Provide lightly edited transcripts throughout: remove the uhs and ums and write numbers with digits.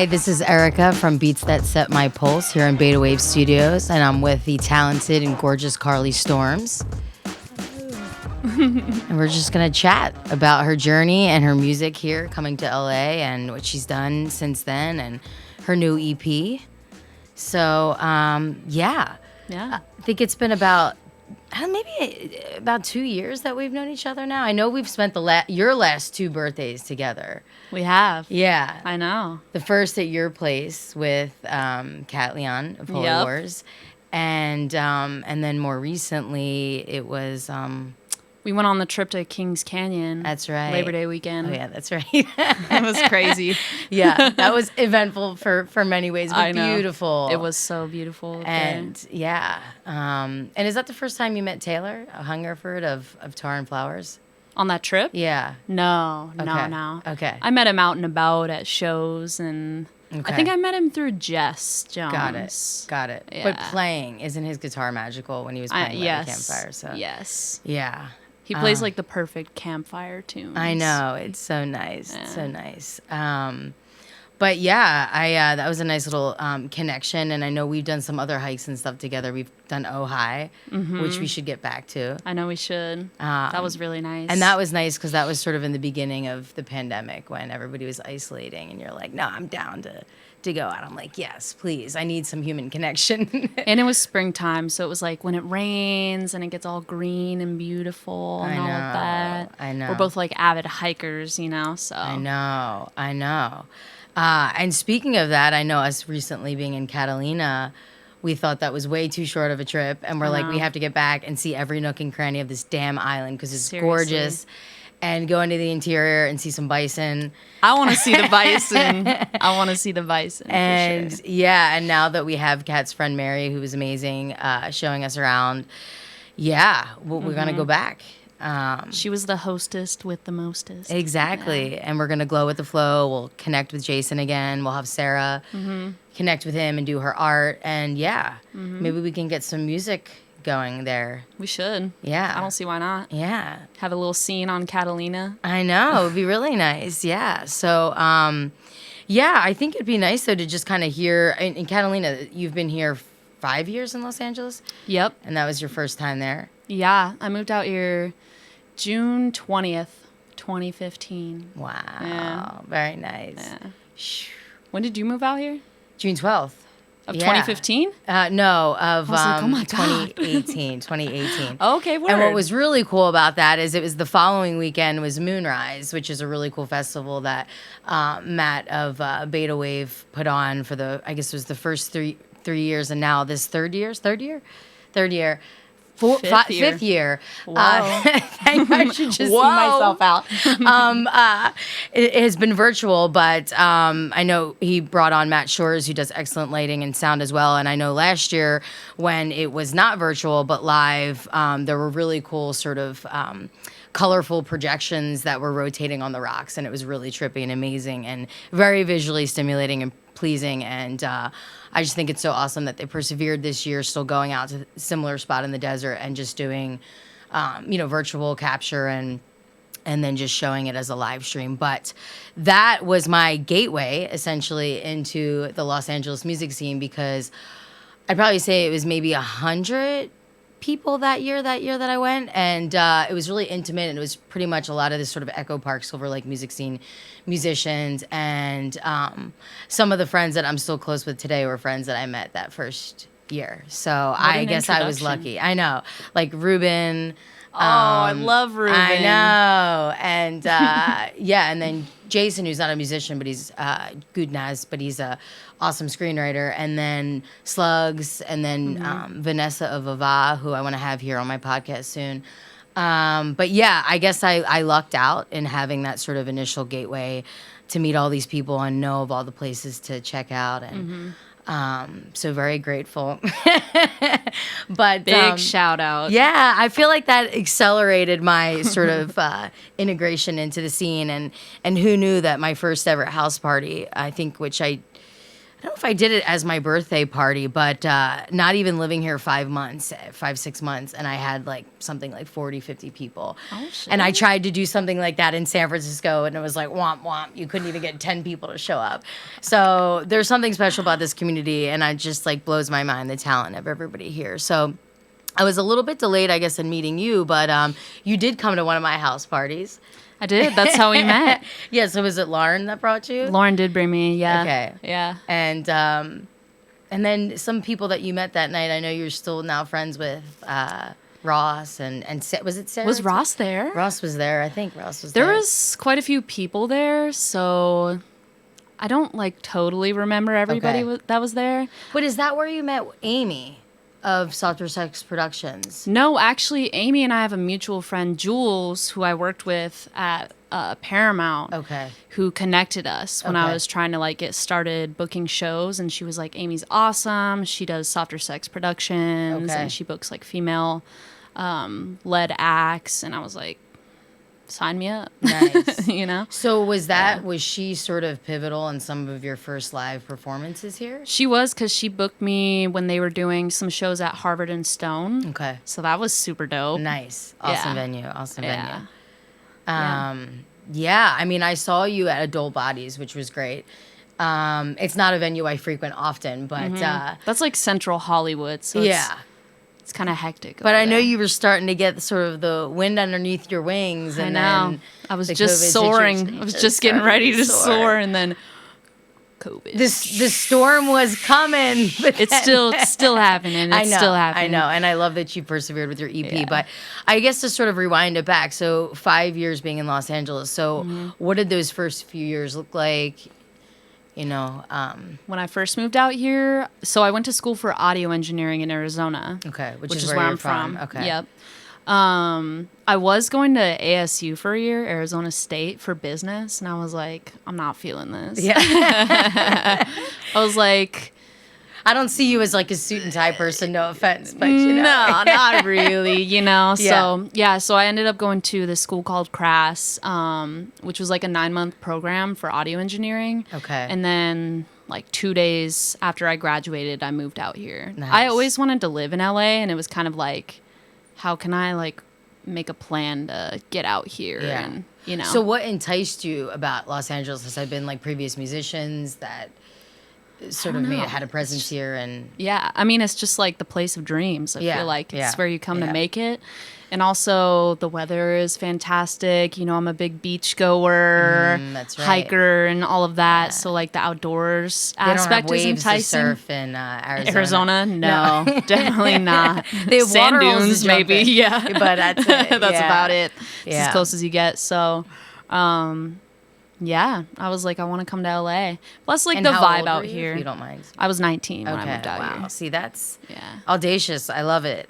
Hi, this is Erica from Beats That Set My Pulse here in Beta Wave Studios, and I'm with the talented and gorgeous Carli Storms. And we're just going to chat about her journey and her music here coming to LA and what she's done since then and her new EP. So, yeah. I think it's been about maybe about 2 years that we've known each other now. I know we've spent your last 2 birthdays together. We have. Yeah. I know. The first at your place with Catalina of Holy Wars. And then more recently it was... we went on the trip to Kings Canyon. That's right. Labor Day weekend. Oh, yeah, that's right. It was crazy. Yeah, that was eventful for many ways, but beautiful. It was so beautiful. And yeah. And is that the first time you met Taylor Hungerford of Tar and Flowers? On that trip? Yeah. No. Okay. I met him out and about at shows, and I think I met him through Jess Jones. Got it. Yeah. But playing, isn't his guitar magical when he was playing at the campfire? So. Yes. Yeah. He plays like the perfect campfire tunes. I know. It's so nice. Yeah. It's so nice. But yeah, that was a nice little connection. And I know we've done some other hikes and stuff together. We've done Ojai, which we should get back to. I know we should. That was really nice. And that was nice because that was sort of in the beginning of the pandemic when everybody was isolating. And you're like, no, I'm down to go out. I'm like, yes, please. I need some human connection. And it was springtime. So it was like when it rains and it gets all green and beautiful and all of that. I know. We're both like avid hikers, you know, so. I know. And speaking of that, I know us recently being in Catalina, we thought that was way too short of a trip. And we're like, we have to get back and see every nook and cranny of this damn island because it's gorgeous. And go into the interior and see some bison. I want to see the bison. And for sure. Yeah, and now that we have Kat's friend Mary, who was amazing, showing us around, we're going to go back. She was the hostess with the mostest. Exactly. Yeah. And we're going to glow with the flow. We'll connect with Jason again. We'll have Sarah connect with him and do her art. And maybe we can get some music going there. We should. Yeah. I don't see why not. Yeah. Have a little scene on Catalina. I know. It would be really nice. Yeah. So, I think it'd be nice, though, to just kind of hear. In Catalina, you've been here 5 years in Los Angeles? Yep. And that was your first time there? Yeah. I moved out here June 20th, 2015. Wow. Yeah. Very nice. Yeah. When did you move out here? June 12th. Of 2015? No, of like, oh my 2018. Okay, word. And what was really cool about that is it was the following weekend was Moonrise, which is a really cool festival that Matt of Beta Wave put on for I guess it was the first three years, and now this third year. Fifth year. I should just see myself out. It has been virtual, but I know he brought on Matt Shores, who does excellent lighting and sound as well. And I know last year when it was not virtual but live, there were really cool sort of colorful projections that were rotating on the rocks, and it was really trippy and amazing and very visually stimulating and pleasing. And I just think it's so awesome that they persevered this year, still going out to a similar spot in the desert and just doing, virtual capture and then just showing it as a live stream. But that was my gateway, essentially, into the Los Angeles music scene, because I'd probably say it was maybe 100 people that year that I went, and it was really intimate, and it was pretty much a lot of this sort of Echo Park, Silver Lake music scene musicians, and some of the friends that I'm still close with today were friends that I met that first year. So I guess I was lucky. I know, like Ruben. I love Ruben. I know, and and then Jason, who's not a musician, but he's Gudnaz, but he's a awesome screenwriter, and then Slugs, and then Vanessa of Ava, who I want to have here on my podcast soon. But yeah, I guess I lucked out in having that sort of initial gateway to meet all these people and know of all the places to check out, and so very grateful. But big shout out. Yeah, I feel like that accelerated my sort of integration into the scene, and who knew that my first ever house party, I think, which I don't know if I did it as my birthday party, but not even living here 5 months, 6 months. And I had like something like 40, 50 people. Oh, shit. And I tried to do something like that in San Francisco, and it was like, womp, womp. You couldn't even get 10 people to show up. So there's something special about this community, and it just like blows my mind, the talent of everybody here. So I was a little bit delayed, I guess, in meeting you, but you did come to one of my house parties. I did. That's how we met. Yeah, so was it Lauren that brought you? Lauren did bring me, yeah. Okay. Yeah. And then some people that you met that night, I know you're still now friends with Ross and was it Sarah? Was Ross there? Ross was there. I think Ross was there. There was quite a few people there, so I don't like totally remember everybody that was there. But is that where you met Amy of Softer Sex Productions? No, actually, Amy and I have a mutual friend, Jules, who I worked with at Paramount. Okay. Who connected us when I was trying to like get started booking shows, and she was like, Amy's awesome. She does Softer Sex Productions, and she books like female led acts, and I was like, sign me up. Nice. You know? So was she sort of pivotal in some of your first live performances here? She was, because she booked me when they were doing some shows at Harvard and Stone. Okay. So that was super dope. Nice. Awesome venue. Awesome venue. Yeah. I mean, I saw you at Adult Bodies, which was great. It's not a venue I frequent often, but that's like Central Hollywood, so it's kind of hectic. But I know you were starting to get sort of the wind underneath your wings. And then I was just soaring. I was just getting ready to soar, and then COVID. The storm was coming. But it's still happening. It's still happening. I know, and I love that you persevered with your EP. But I guess to sort of rewind it back, so 5 years being in Los Angeles. So what did those first few years look like? You know, when I first moved out here, so I went to school for audio engineering in Arizona. Okay, which is where I'm from. Okay. Yep. I was going to ASU for a year, Arizona State, for business, and I was like, I'm not feeling this. Yeah. I was like, I don't see you as like a suit and tie person, no offense, but you know. No, not really, you know. So I ended up going to this school called Crass, which was like a 9-month program for audio engineering. Okay. And then like 2 days after I graduated, I moved out here. Nice. I always wanted to live in LA, and it was kind of like, how can I like make a plan to get out here? Yeah. And, you know. So what enticed you about Los Angeles? Has there been like previous musicians that sort of had a presence here? And I mean, it's just like the place of dreams. I feel like it's where you come to make it. And also the weather is fantastic. You know, I'm a big beach goer, that's right. hiker, and all of that. So like the outdoors aspect is enticing. To surf in Arizona? No, definitely not. They have sand water holes dunes, to jump maybe. in. Yeah, but that's it. That's about it. It's as close as you get. So, I was like, I want to come to LA. Plus, like, and the how vibe old out were you, here. if you don't mind. I was 19 when I moved out here. Wow. See, that's audacious. I love it.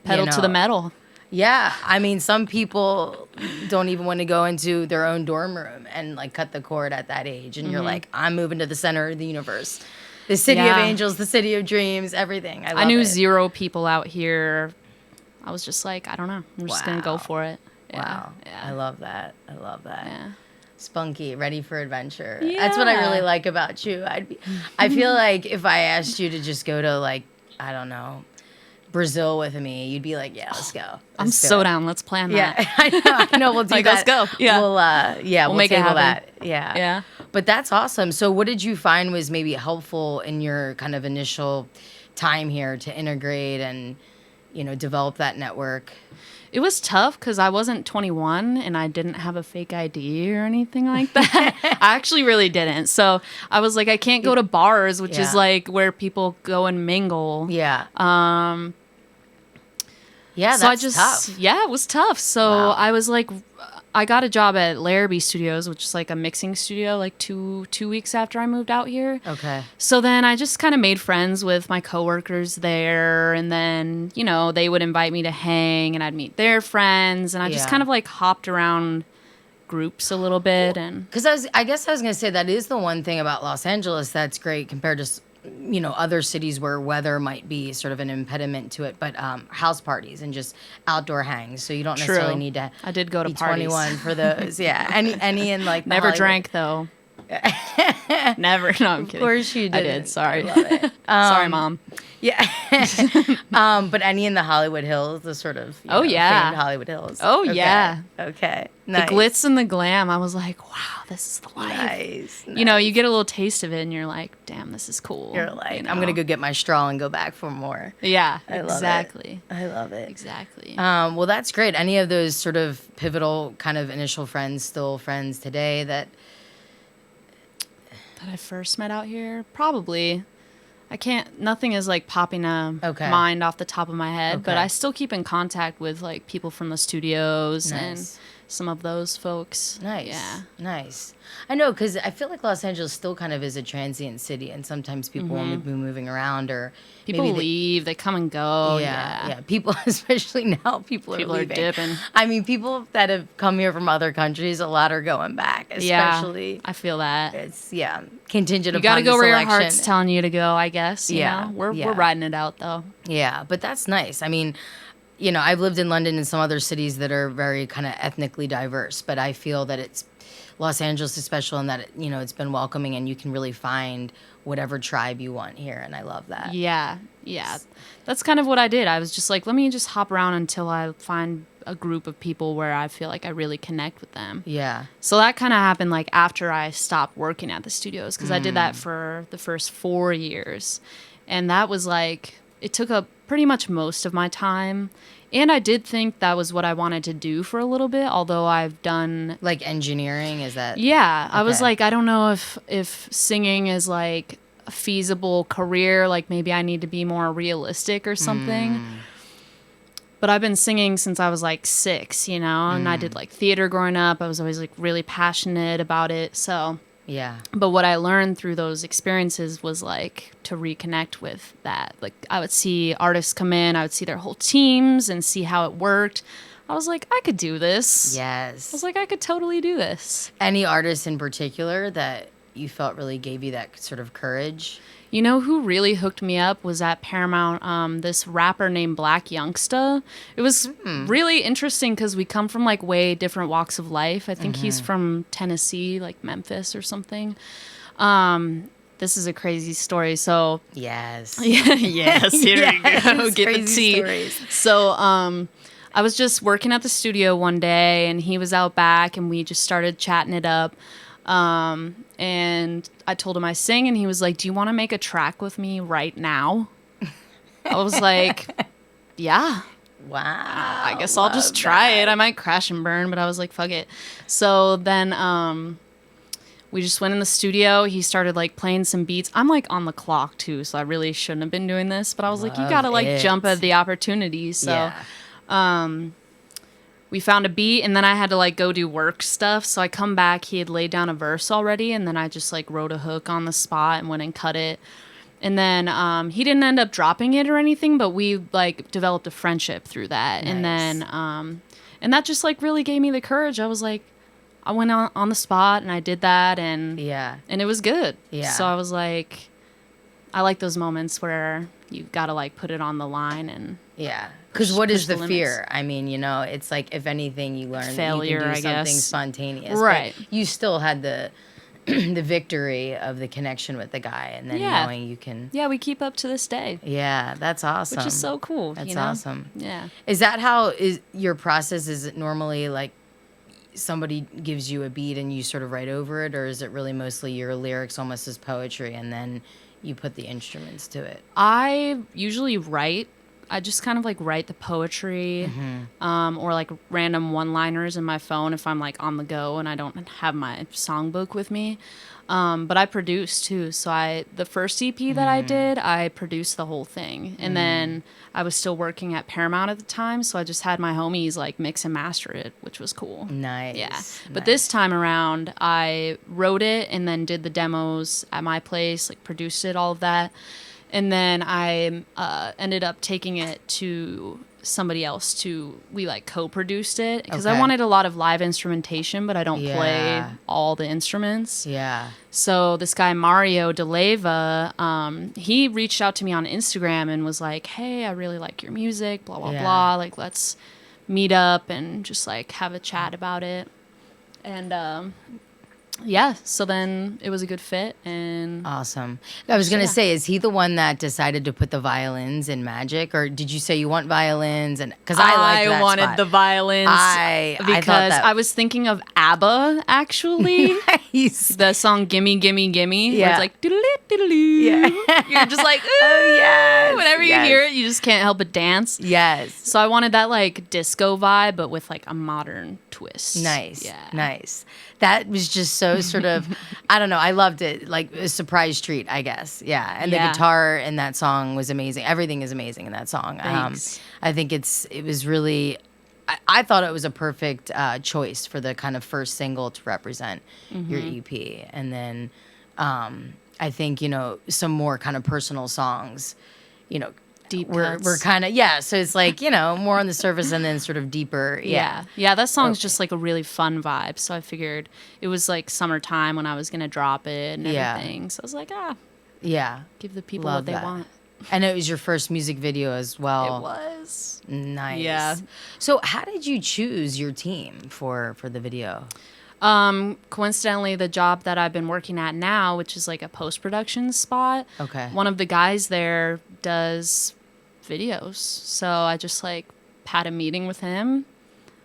Pedal to the metal. Yeah. I mean, some people don't even want to go into their own dorm room and like cut the cord at that age. And you're like, I'm moving to the center of the universe. The city of angels, the city of dreams, everything. I knew it. 0 people out here. I was just like, I don't know. I'm just going to go for it. Wow. Yeah. I love that. Yeah. Spunky, ready for adventure. Yeah. That's what I really like about you. I feel like if I asked you to just go to like, I don't know, Brazil with me, you'd be like, yeah, let's go. I'm so down. Let's plan that. Yeah, I know. We'll do like, that. Let's go. Yeah. We'll make it happen. That. Yeah. Yeah. But that's awesome. So what did you find was maybe helpful in your kind of initial time here to integrate and, you know, develop that network? It was tough because I wasn't 21 and I didn't have a fake ID or anything like that. I actually really didn't. So I was like, I can't go to bars, which is like where people go and mingle. Yeah. That's tough. Yeah, it was tough. So I was like, I got a job at Larrabee Studios, which is like a mixing studio, like two weeks after I moved out here. Okay. So then I just kind of made friends with my coworkers there, and then, you know, they would invite me to hang, and I'd meet their friends, and I just kind of like hopped around groups a little bit. And because I guess I was gonna say that is the one thing about Los Angeles that's great compared to, you know, other cities where weather might be sort of an impediment to it, but house parties and just outdoor hangs. So you don't necessarily need to. I did go to be parties. 21 for those. Yeah, any in like never Hollywood. drank though. Never. No, I'm kidding. Of course you did. I did. Sorry. I love it. Sorry, Mom. Yeah. But any in the Hollywood Hills, the sort of famed Hollywood Hills. Oh, yeah. Okay. Nice. The glitz and the glam. I was like, wow, this is the life. Nice. You know, you get a little taste of it and you're like, damn, this is cool. You're like, I'm going to go get my straw and go back for more. Yeah, I exactly. I love it. Exactly. Well, that's great. Any of those sort of pivotal kind of initial friends still friends today that I first met out here? Probably. Nothing is like popping a mind off the top of my head, but I still keep in contact with like people from the studios and some of those folks. Nice. Yeah. Nice. I know, because I feel like Los Angeles still kind of is a transient city, and sometimes people will be moving around, or people leave, they come and go. Yeah. People, especially now, people are leaving. Dipping. I mean, people that have come here from other countries, a lot are going back, especially. Yeah, I feel that. It's, contingent upon the selection. You got to go where your heart's telling you to go, I guess. You know? We're riding it out, though. Yeah, but that's nice. I mean, I've lived in London and some other cities that are very kind of ethnically diverse, but I feel that Los Angeles is special in that, it's been welcoming and you can really find whatever tribe you want here, and I love that. Yeah. That's kind of what I did. I was just like, let me just hop around until I find a group of people where I feel like I really connect with them. Yeah. So that kind of happened like after I stopped working at the studios, because I did that for the first 4 years. And that was like, it took up pretty much most of my time. And I did think that was what I wanted to do for a little bit, although I've done... Like engineering, is that... Yeah. Okay. I was like, I don't know if singing is like a feasible career. Like maybe I need to be more realistic or something. But I've been singing since I was like 6, and I did like theater growing up. I was always like really passionate about it. So... Yeah. But what I learned through those experiences was like to reconnect with that. Like I would see artists come in, I would see their whole teams and see how it worked. I was like, I could do this. Yes. I was like, I could totally do this. Any artists in particular that you felt really gave you that sort of courage? You know who really hooked me up was at Paramount, this rapper named Black Youngsta. It was really interesting because we come from like way different walks of life. I think he's from Tennessee, like Memphis or something. This is a crazy story. So yes. Yes, here we go. Get the tea. Stories. So I was just working at the studio one day and he was out back and we just started chatting it up. And I told him I sing and he was like, do you want to make a track with me right now? I was like, yeah. Wow. I guess I'll just try it. I might crash and burn, but I was like, fuck it. So then, we just went in the studio. He started like playing some beats. I'm like on the clock too, so I really shouldn't have been doing this, but I was like, you gotta like jump at the opportunity. So, we found a beat and then I had to like go do work stuff. So I come back, he had laid down a verse already and then I just like wrote a hook on the spot and went and cut it. And then he didn't end up dropping it or anything, but we like developed a friendship through that. Nice. And then and that just like really gave me the courage. I was like, I went on the spot and I did that and it was good. Yeah. So I was like, I like those moments where you got to like put it on the line and because what is the fear? I mean, it's like if anything you learn failure, that you can do something spontaneous, right? But you still had the victory of the connection with the guy, and then knowing you can. Yeah, we keep up to this day. Yeah, that's awesome. Which is so cool. That's awesome. Yeah. Is that how is your process? Is it normally like somebody gives you a beat and you sort of write over it, or is it really mostly your lyrics almost as poetry and then you put the instruments to it? I usually write. I just kind of like write the poetry or like random one-liners in my phone if I'm like on the go and I don't have my songbook with me. But I produce too. So the first EP that I did, I produced the whole thing. And then I was still working at Paramount at the time. So I just had my homies like mix and master it, which was cool. Nice. Yeah. But this time around, I wrote it and then did the demos at my place, like produced it, all of that. And then I ended up taking it to somebody else we like co-produced it because I wanted a lot of live instrumentation, but I don't play all the instruments. Yeah. So this guy, Mario DeLeva, he reached out to me on Instagram and was like, hey, I really like your music, blah, blah, blah. Like, let's meet up and just like have a chat about it. And yeah, so then it was a good fit. And awesome. I was going to say, is he the one that decided to put the violins in Magic, or did you say you want violins? And because I wanted spot. the violins because I was thinking of ABBA, actually. Nice. The song "Gimme, Gimme, Gimme," where it's like doodle doodle. Yeah. You're just like, oh yes. Whenever you hear it, you just can't help but dance. Yes. So I wanted that like disco vibe, but with like a modern twist. Nice. Yeah. Nice. That was just so sort of, I don't know. I loved it. Like a surprise treat, I guess. Yeah. And the guitar in that song was amazing. Everything is amazing in that song. Thanks. I think it was really, I thought it was a perfect choice for the kind of first single to represent your EP. And then I think, some more kind of personal songs, deep we're kind of so it's like more on the surface and then sort of deeper. Yeah, that song's just like a really fun vibe, so I figured it was like summertime when I was gonna drop it and everything, so I was like give the people what they want. And it was your first music video as well. It was nice. Yeah. So how did you choose your team for the video? Coincidentally, the job that I've been working at now, which is like a post-production spot. Okay. One of the guys there does videos. So I just like had a meeting with him,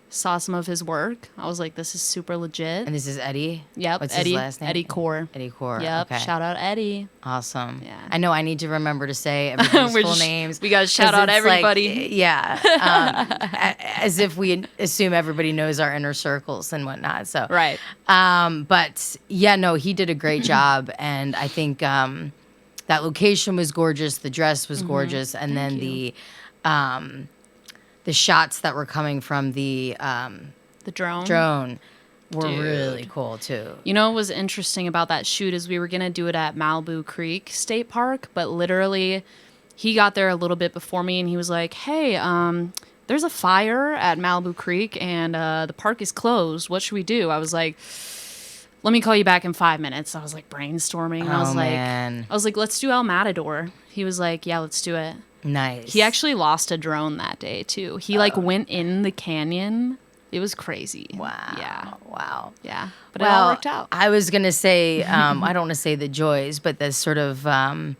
saw some of his work. I was like, this is super legit. And this is Eddie? Yep. What's Eddie, his last name? Eddie Core. Eddie Core. Yep. Okay. Shout out Eddie. Awesome. Yeah. I know I need to remember to say everybody's full names. We got to shout out everybody. As if we assume everybody knows our inner circles and whatnot. So right. But he did a great job, and I think that location was gorgeous. The dress was gorgeous, and then the shots that were coming from the drone were really cool too. You know what was interesting about that shoot is we were going to do it at Malibu Creek State Park, but literally he got there a little bit before me and he was like, hey, there's a fire at Malibu Creek and the park is closed. What should we do? I was like, let me call you back in 5 minutes. I was like brainstorming. And I was like, let's do El Matador. He was like, yeah, let's do it. Nice. He actually lost a drone that day too. He went in the canyon. It was crazy. Wow. Yeah. Wow. Yeah. But it all worked out. I was going to say, I don't want to say the joys, but the sort of, I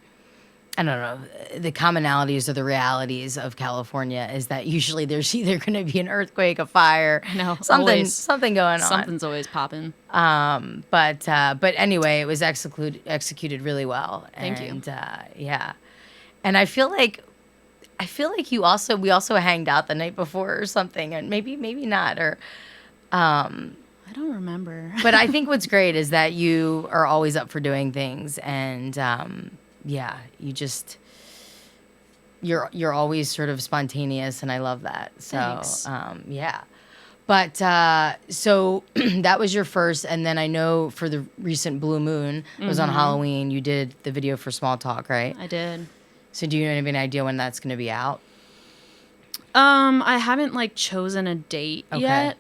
don't know, the commonalities or the realities of California is that usually there's either going to be an earthquake, a fire, something going on. Something's always popping. But anyway, it was executed really well. Thank you. And I feel like we also hanged out the night before or something, and maybe not, or I don't remember. But I think what's great is that you are always up for doing things, and you're always sort of spontaneous, and I love that. So thanks. But so that was your first, and then I know for the recent Blue Moon, it was on Halloween. You did the video for Small Talk, right? I did. So do you have any idea when that's going to be out? I haven't chosen a date yet.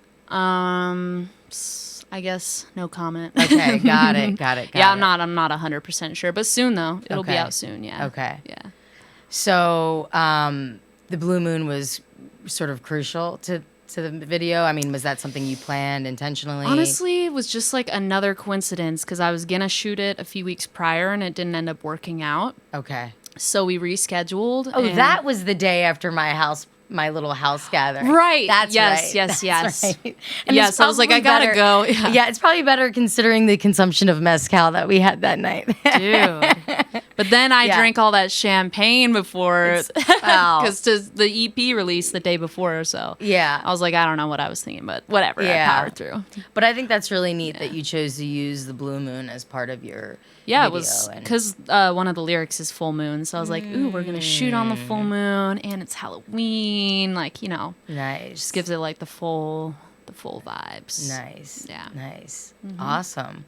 I guess no comment. Okay, got it. Yeah, I'm not 100% sure, but soon though. It'll be out soon, yeah. Okay. Yeah. So, the Blue Moon was sort of crucial to the video. I mean, was that something you planned intentionally? Honestly, it was just like another coincidence because I was going to shoot it a few weeks prior and it didn't end up working out. Okay. So we rescheduled. Oh, that was the day after my little house gathering. Right. That's right. Yes. Right. And yes, I was like, I gotta go. Yeah, it's probably better considering the consumption of mezcal that we had that night. Dude. But then I drank all that champagne before, because the EP released the day before, so yeah, I was like, I don't know what I was thinking, but whatever, I powered through. But I think that's really neat that you chose to use the Blue Moon as part of your video. It was because one of the lyrics is full moon, so I was like, ooh, we're gonna shoot on the full moon, and it's Halloween, nice. Just gives it like the full vibes. Nice. Yeah. Nice. Awesome.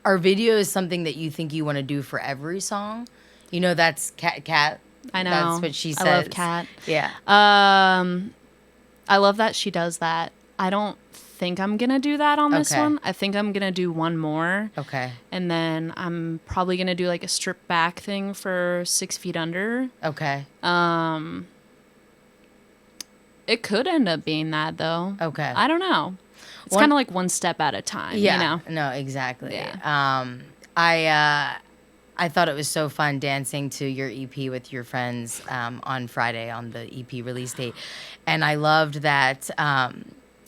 Are videos something that you think you want to do for every song? That's Kat. I know. That's what she says. I love Kat. Yeah. I love that she does that. I don't think I'm going to do that on this one. I think I'm going to do one more. Okay. And then I'm probably going to do like a strip back thing for 6 Feet Under. Okay. It could end up being that though. Okay. I don't know. It's kind of like one step at a time. Yeah. You know? No, exactly. Yeah. I thought it was so fun dancing to your EP with your friends on Friday on the EP release date. And I loved that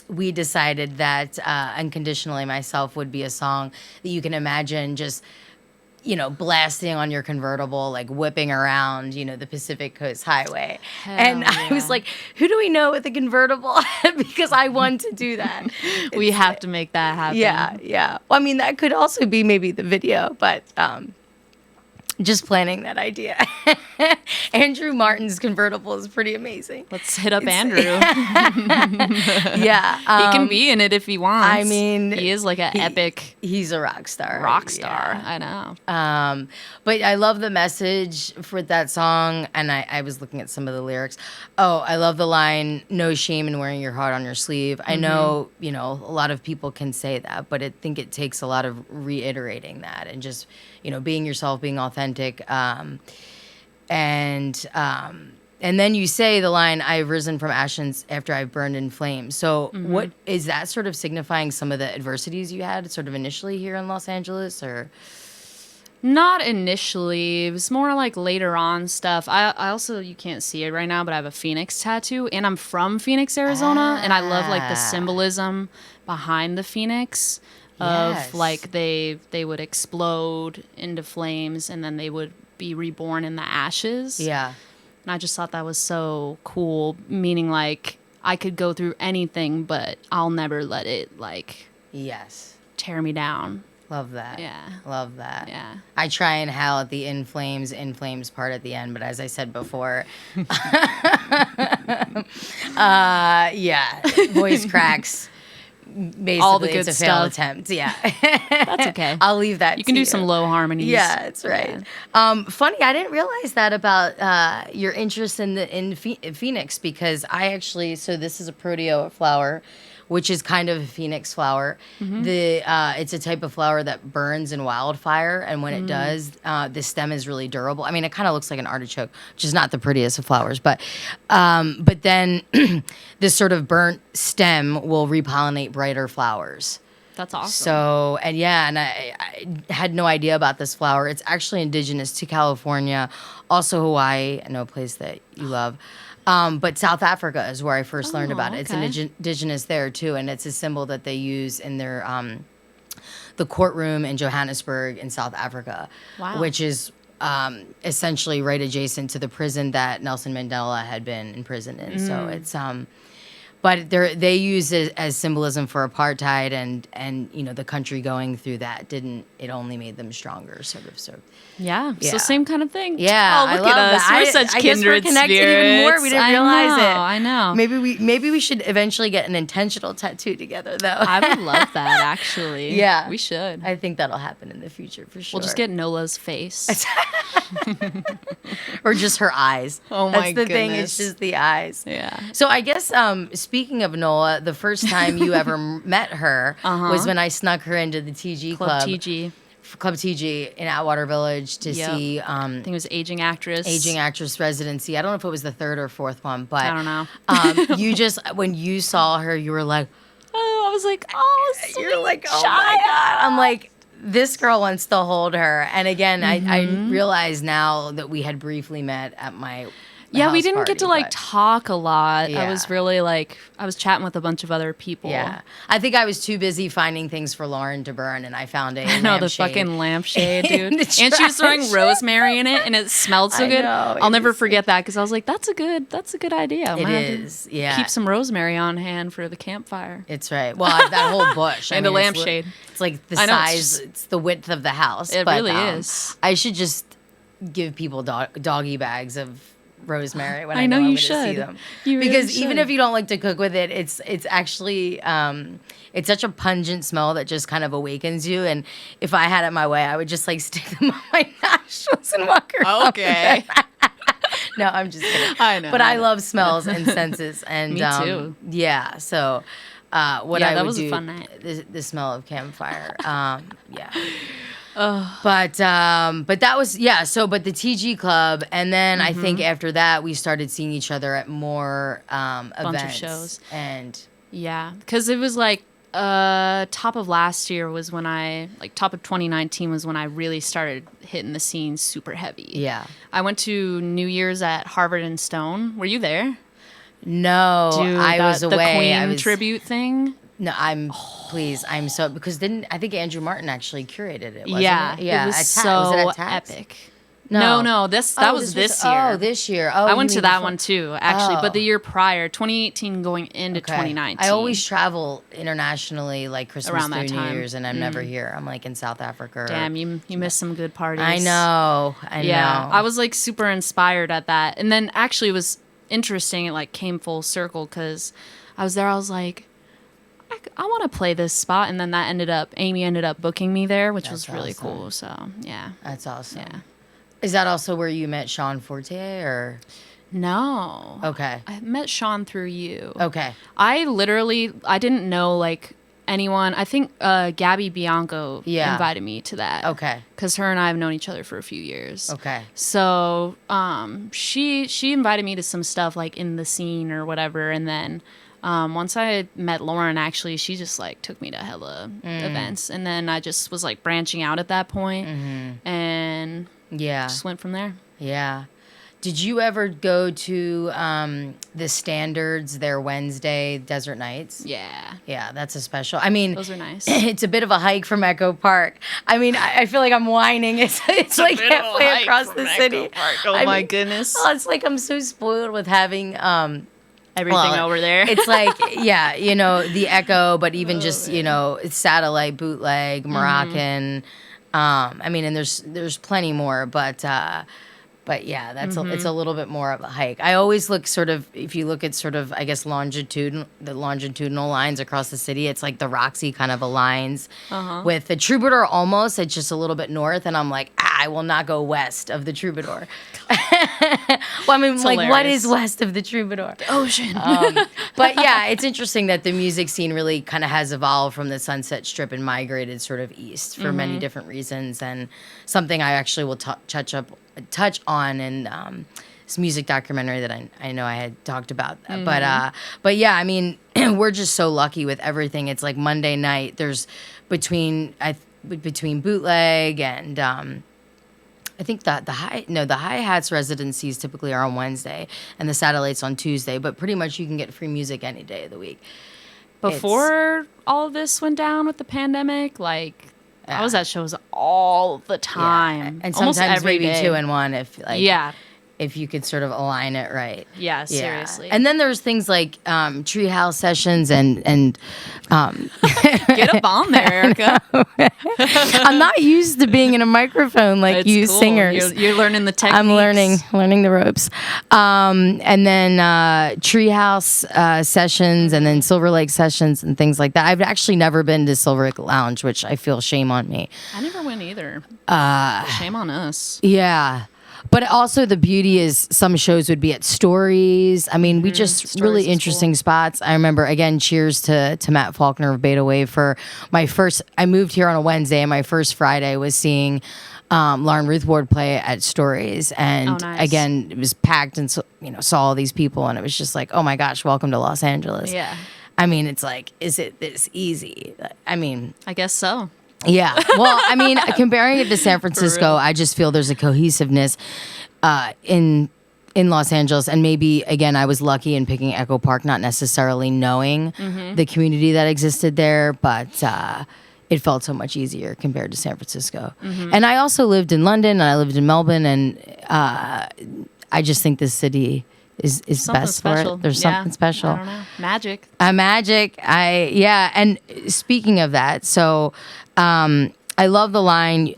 we decided that Unconditionally Myself would be a song that you can imagine just, blasting on your convertible, like whipping around, the Pacific Coast Highway. I was like, who do we know with a convertible? Because I want to do that. We have to make that happen. Yeah. Well, I mean, that could also be maybe the video, but just planning that idea. Andrew Martin's convertible is pretty amazing. Let's hit up Andrew. Yeah. He can be in it if he wants. I mean, he is like an epic. He's a rock star. Yeah. I know. But I love the message for that song, and I was looking at some of the lyrics. Oh, I love the line, "No shame in wearing your heart on your sleeve." I know, a lot of people can say that, but I think it takes a lot of reiterating that and just, being yourself, being authentic. And then you say the line, "I've risen from ashes after I've burned in flames." So what is that sort of signifying some of the adversities you had sort of initially here in Los Angeles, or? Not initially. It was more like later on stuff. I also, you can't see it right now, but I have a Phoenix tattoo, and I'm from Phoenix, Arizona, and I love like the symbolism behind the Phoenix of like they would explode into flames and then they would be reborn in the ashes. Yeah. And I just thought that was so cool, meaning like I could go through anything, but I'll never let it like tear me down. Love that. Yeah. Love that. Yeah. I try and howl at the in flames part at the end, but as I said before, voice cracks. Basically, all the good it's a failed stuff. attempt. Yeah. That's okay. I'll leave that You can to do some low harmonies. Yeah, that's right. Yeah. Funny, I didn't realize that about your interest in Phoenix, because I actually, so this is a protea flower, which is kind of a phoenix flower. It's a type of flower that burns in wildfire, and when it does, the stem is really durable. I mean, it kind of looks like an artichoke, which is not the prettiest of flowers, but then this sort of burnt stem will repollinate brighter flowers. That's awesome. So, and I had no idea about this flower. It's actually indigenous to California, also Hawaii, I know a place that you love. But South Africa is where I first learned about it. It's indigenous there too, and it's a symbol that they use in their the courtroom in Johannesburg in South Africa, which is essentially right adjacent to the prison that Nelson Mandela had been imprisoned in. So it's but they use it as symbolism for apartheid, and the country going through that it only made them stronger, sort of. So yeah. So same kind of thing. Yeah, oh, look at us. We're such I kindred guess we're connected spirits. even more. We didn't realize it. I know. Maybe we should eventually get an intentional tattoo together, though. I would love that, actually. Yeah, we should. I think that'll happen in the future for sure. We'll just get Nola's face, or just her eyes. Oh my That's the thing. It's just the eyes. Yeah. So I guess speaking of Nola, the first time you ever met her was when I snuck her into the TG Club. Club TG in Atwater Village to see. I think it was Aging Actress residency. I don't know if it was the third or fourth one, but I don't know. You just, when you saw her, you were like, oh, I was like, oh, sweet you're like, oh my God. I'm like, this girl wants to hold her. And again, I realize now that we had briefly met at my we didn't get to like talk a lot. Yeah. I was really like, I was chatting with a bunch of other people. Yeah. I think I was too busy finding things for Lauren to burn, and I found a fucking lampshade, dude. And she was throwing rosemary in it, and it smelled so good. I'll never forget that, because I was like, that's a good idea. It is, yeah. Keep some rosemary on hand for the campfire. It's right. Well, that whole bush. And a lampshade. It's like the size, it's the width of the house. It really is. I should just give people doggy bags of rosemary when I know I'm you gonna should. see them. You really because should. Even if you don't like to cook with it, it's actually it's such a pungent smell that just kind of awakens you. And if I had it my way, I would just like stick them on my nostrils and walk around. Okay. No, I'm just kidding. I know. But I love smells and senses, and me too. Yeah. So what I that would was do, a fun night. The smell of campfire. Yeah. But that was, so, but the TG Club, and then I think after that we started seeing each other at more events. Bunch of shows. And yeah, because it was like top of last year was when top of 2019 was when I really started hitting the scene super heavy. Yeah. I went to New Year's at Harvard and Stone. Were you there? No, I was away. The Queen tribute thing? No, I'm so, because I think Andrew Martin actually curated it, wasn't yeah, it? Yeah, it was so epic. No, that was this year. Oh, this year. Oh, I went to that one too, actually, but the year prior, 2018 going into 2019. I always travel internationally, like Christmas around through that New time. Year's, and I'm never here. I'm like in South Africa. Damn, you missed some good parties. I know. Yeah, I was like super inspired at that. And then actually it was interesting. It like came full circle because I was there. I was like, I want to play this spot. And then Amy ended up booking me there, which was really cool. So yeah. That's awesome. Yeah. Is that also where you met Sean Fortier or? No. Okay. I met Sean through you. Okay. I didn't know like anyone. I think Gabby Bianco invited me to that. Okay. Because her and I have known each other for a few years. Okay. So she invited me to some stuff like in the scene or whatever. And then once I met Lauren, actually, she just like took me to hella events. And then I just was like branching out at that point. And just went from there. Yeah. Did you ever go to the Standards, their Wednesday Desert Nights? Yeah. Yeah, that's a special. I mean, those are nice. It's a bit of a hike from Echo Park. I mean, I feel like I'm whining. It's like halfway across the city. Oh my goodness. Oh, it's like I'm so spoiled with having everything over there. It's like, yeah, the Echo, but even it's satellite, bootleg, Moroccan. I mean, and there's plenty more, but yeah, that's it's a little bit more of a hike. I always look sort of, if you look at sort of, I guess, the longitudinal lines across the city, it's like the Roxy kind of aligns with the Troubadour almost. It's just a little bit north, and I'm like, I will not go west of the Troubadour. Well, I mean, it's like, hilarious. What is west of the Troubadour? The ocean. But yeah, it's interesting that the music scene really kind of has evolved from the Sunset Strip and migrated sort of east for many different reasons, and something I actually will touch on in this music documentary that I know I had talked about. But yeah, I mean, we're just so lucky with everything. It's like Monday night. There's between bootleg and I think that the hi-hats residencies typically are on Wednesday and the satellites on Tuesday. But pretty much you can get free music any day of the week. Before all of this went down with the pandemic, like. I was at shows all the time. And sometimes almost every maybe day. 2 in 1 if you could sort of align it right. Yeah, seriously. And then there's things like treehouse sessions and get up on there, Erica. I'm not used to being in a microphone like it's you cool. You're learning the techniques. I'm learning the ropes. And then treehouse sessions and then Silver Lake sessions and things like that. I've actually never been to Silver Lake Lounge, which I feel shame on me. I never went either. Shame on us. Yeah. But also the beauty is some shows would be at Stories. I mean, we just Stories really interesting spots. I remember, again, cheers to Matt Faulkner of Beta Wave for I moved here on a Wednesday and my first Friday was seeing Lauren Ruth Ward play at Stories. And nice. Again, it was packed and saw all these people and it was just like, oh my gosh, welcome to Los Angeles. Yeah. I mean, it's like, is it this easy? I mean. I guess so. Yeah. Well, I mean, comparing it to San Francisco, I just feel there's a cohesiveness in Los Angeles. And maybe, again, I was lucky in picking Echo Park, not necessarily knowing the community that existed there, but it felt so much easier compared to San Francisco. And I also lived in London and I lived in Melbourne, and I just think this city is best special. for it. There's something special. I don't know. Magic. Magic. And speaking of that, so I love the line,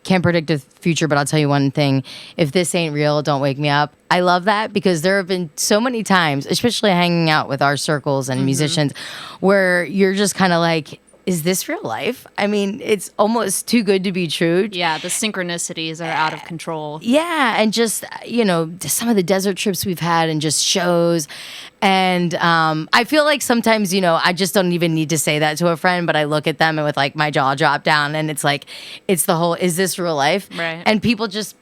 can't predict the future, but I'll tell you one thing. If this ain't real, don't wake me up. I love that because there have been so many times, especially hanging out with our circles and musicians, where you're just kind of like, is this real life? I mean, it's almost too good to be true. Yeah, the synchronicities are out of control. Yeah, and just, some of the desert trips we've had and just shows. And I feel like sometimes, I just don't even need to say that to a friend, but I look at them and with like my jaw dropped down and it's like, it's the whole, is this real life? Right. And people just,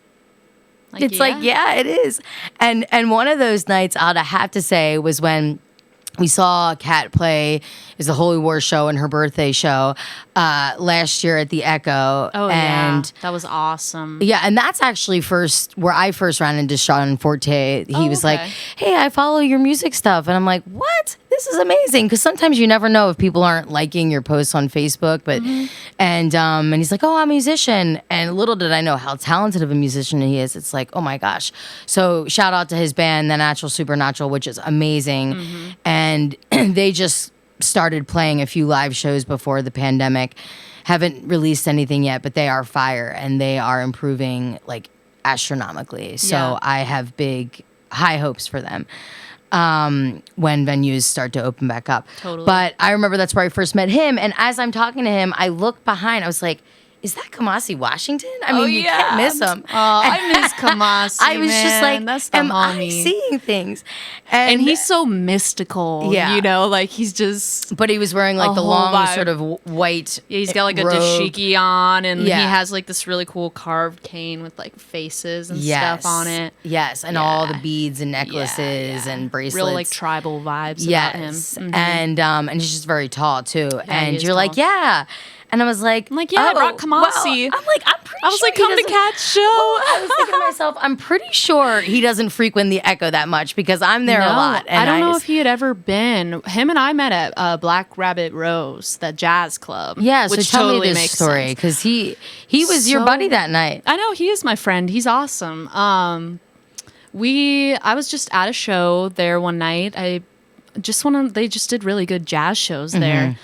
like, yeah, it is. And one of those nights I'd have to say was when we saw Kat play is a Holy War show and her birthday show last year at the Echo. Oh, and that was awesome. Yeah, and that's actually where I first ran into Sean Forte. He was like, hey, I follow your music stuff. And I'm like, what? This is amazing. Because sometimes you never know if people aren't liking your posts on Facebook. But and he's like, oh, I'm a musician. And little did I know how talented of a musician he is. It's like, oh my gosh. So shout out to his band, The Natural Supernatural, which is amazing. And they just started playing a few live shows before the pandemic. Haven't released anything yet, but they are fire and they are improving like astronomically. So I have high hopes for them when venues start to open back up. Totally. But I remember that's where I first met him. And as I'm talking to him, I look behind. I was like, is that Kamasi Washington? I mean, you can't miss him. Oh, I miss Kamasi. I was just like, that's the am homie. I seeing things? And he's so mystical, you know, like he's just. But he was wearing like the long vibe. sort of white. Yeah, he's got like a robe. dashiki on, and he has like this really cool carved cane with like faces and stuff on it. Yes, and all the beads and necklaces and bracelets. Real like tribal vibes about him. And he's just very tall too. Yeah, and you're like, yeah. And I was like, I brought Kamasi. Well, I'm like, I'm pretty sure. I was like, come to Kat's show. I was thinking to myself, I'm pretty sure he doesn't frequent the Echo that much because I'm there a lot. And I don't know if he had ever been. Him and I met at Black Rabbit Rose, that jazz club. Yeah, so which tell totally me this makes story sense. because he was your buddy that night. I know, he is my friend. He's awesome. I was just at a show there one night. They just did really good jazz shows there.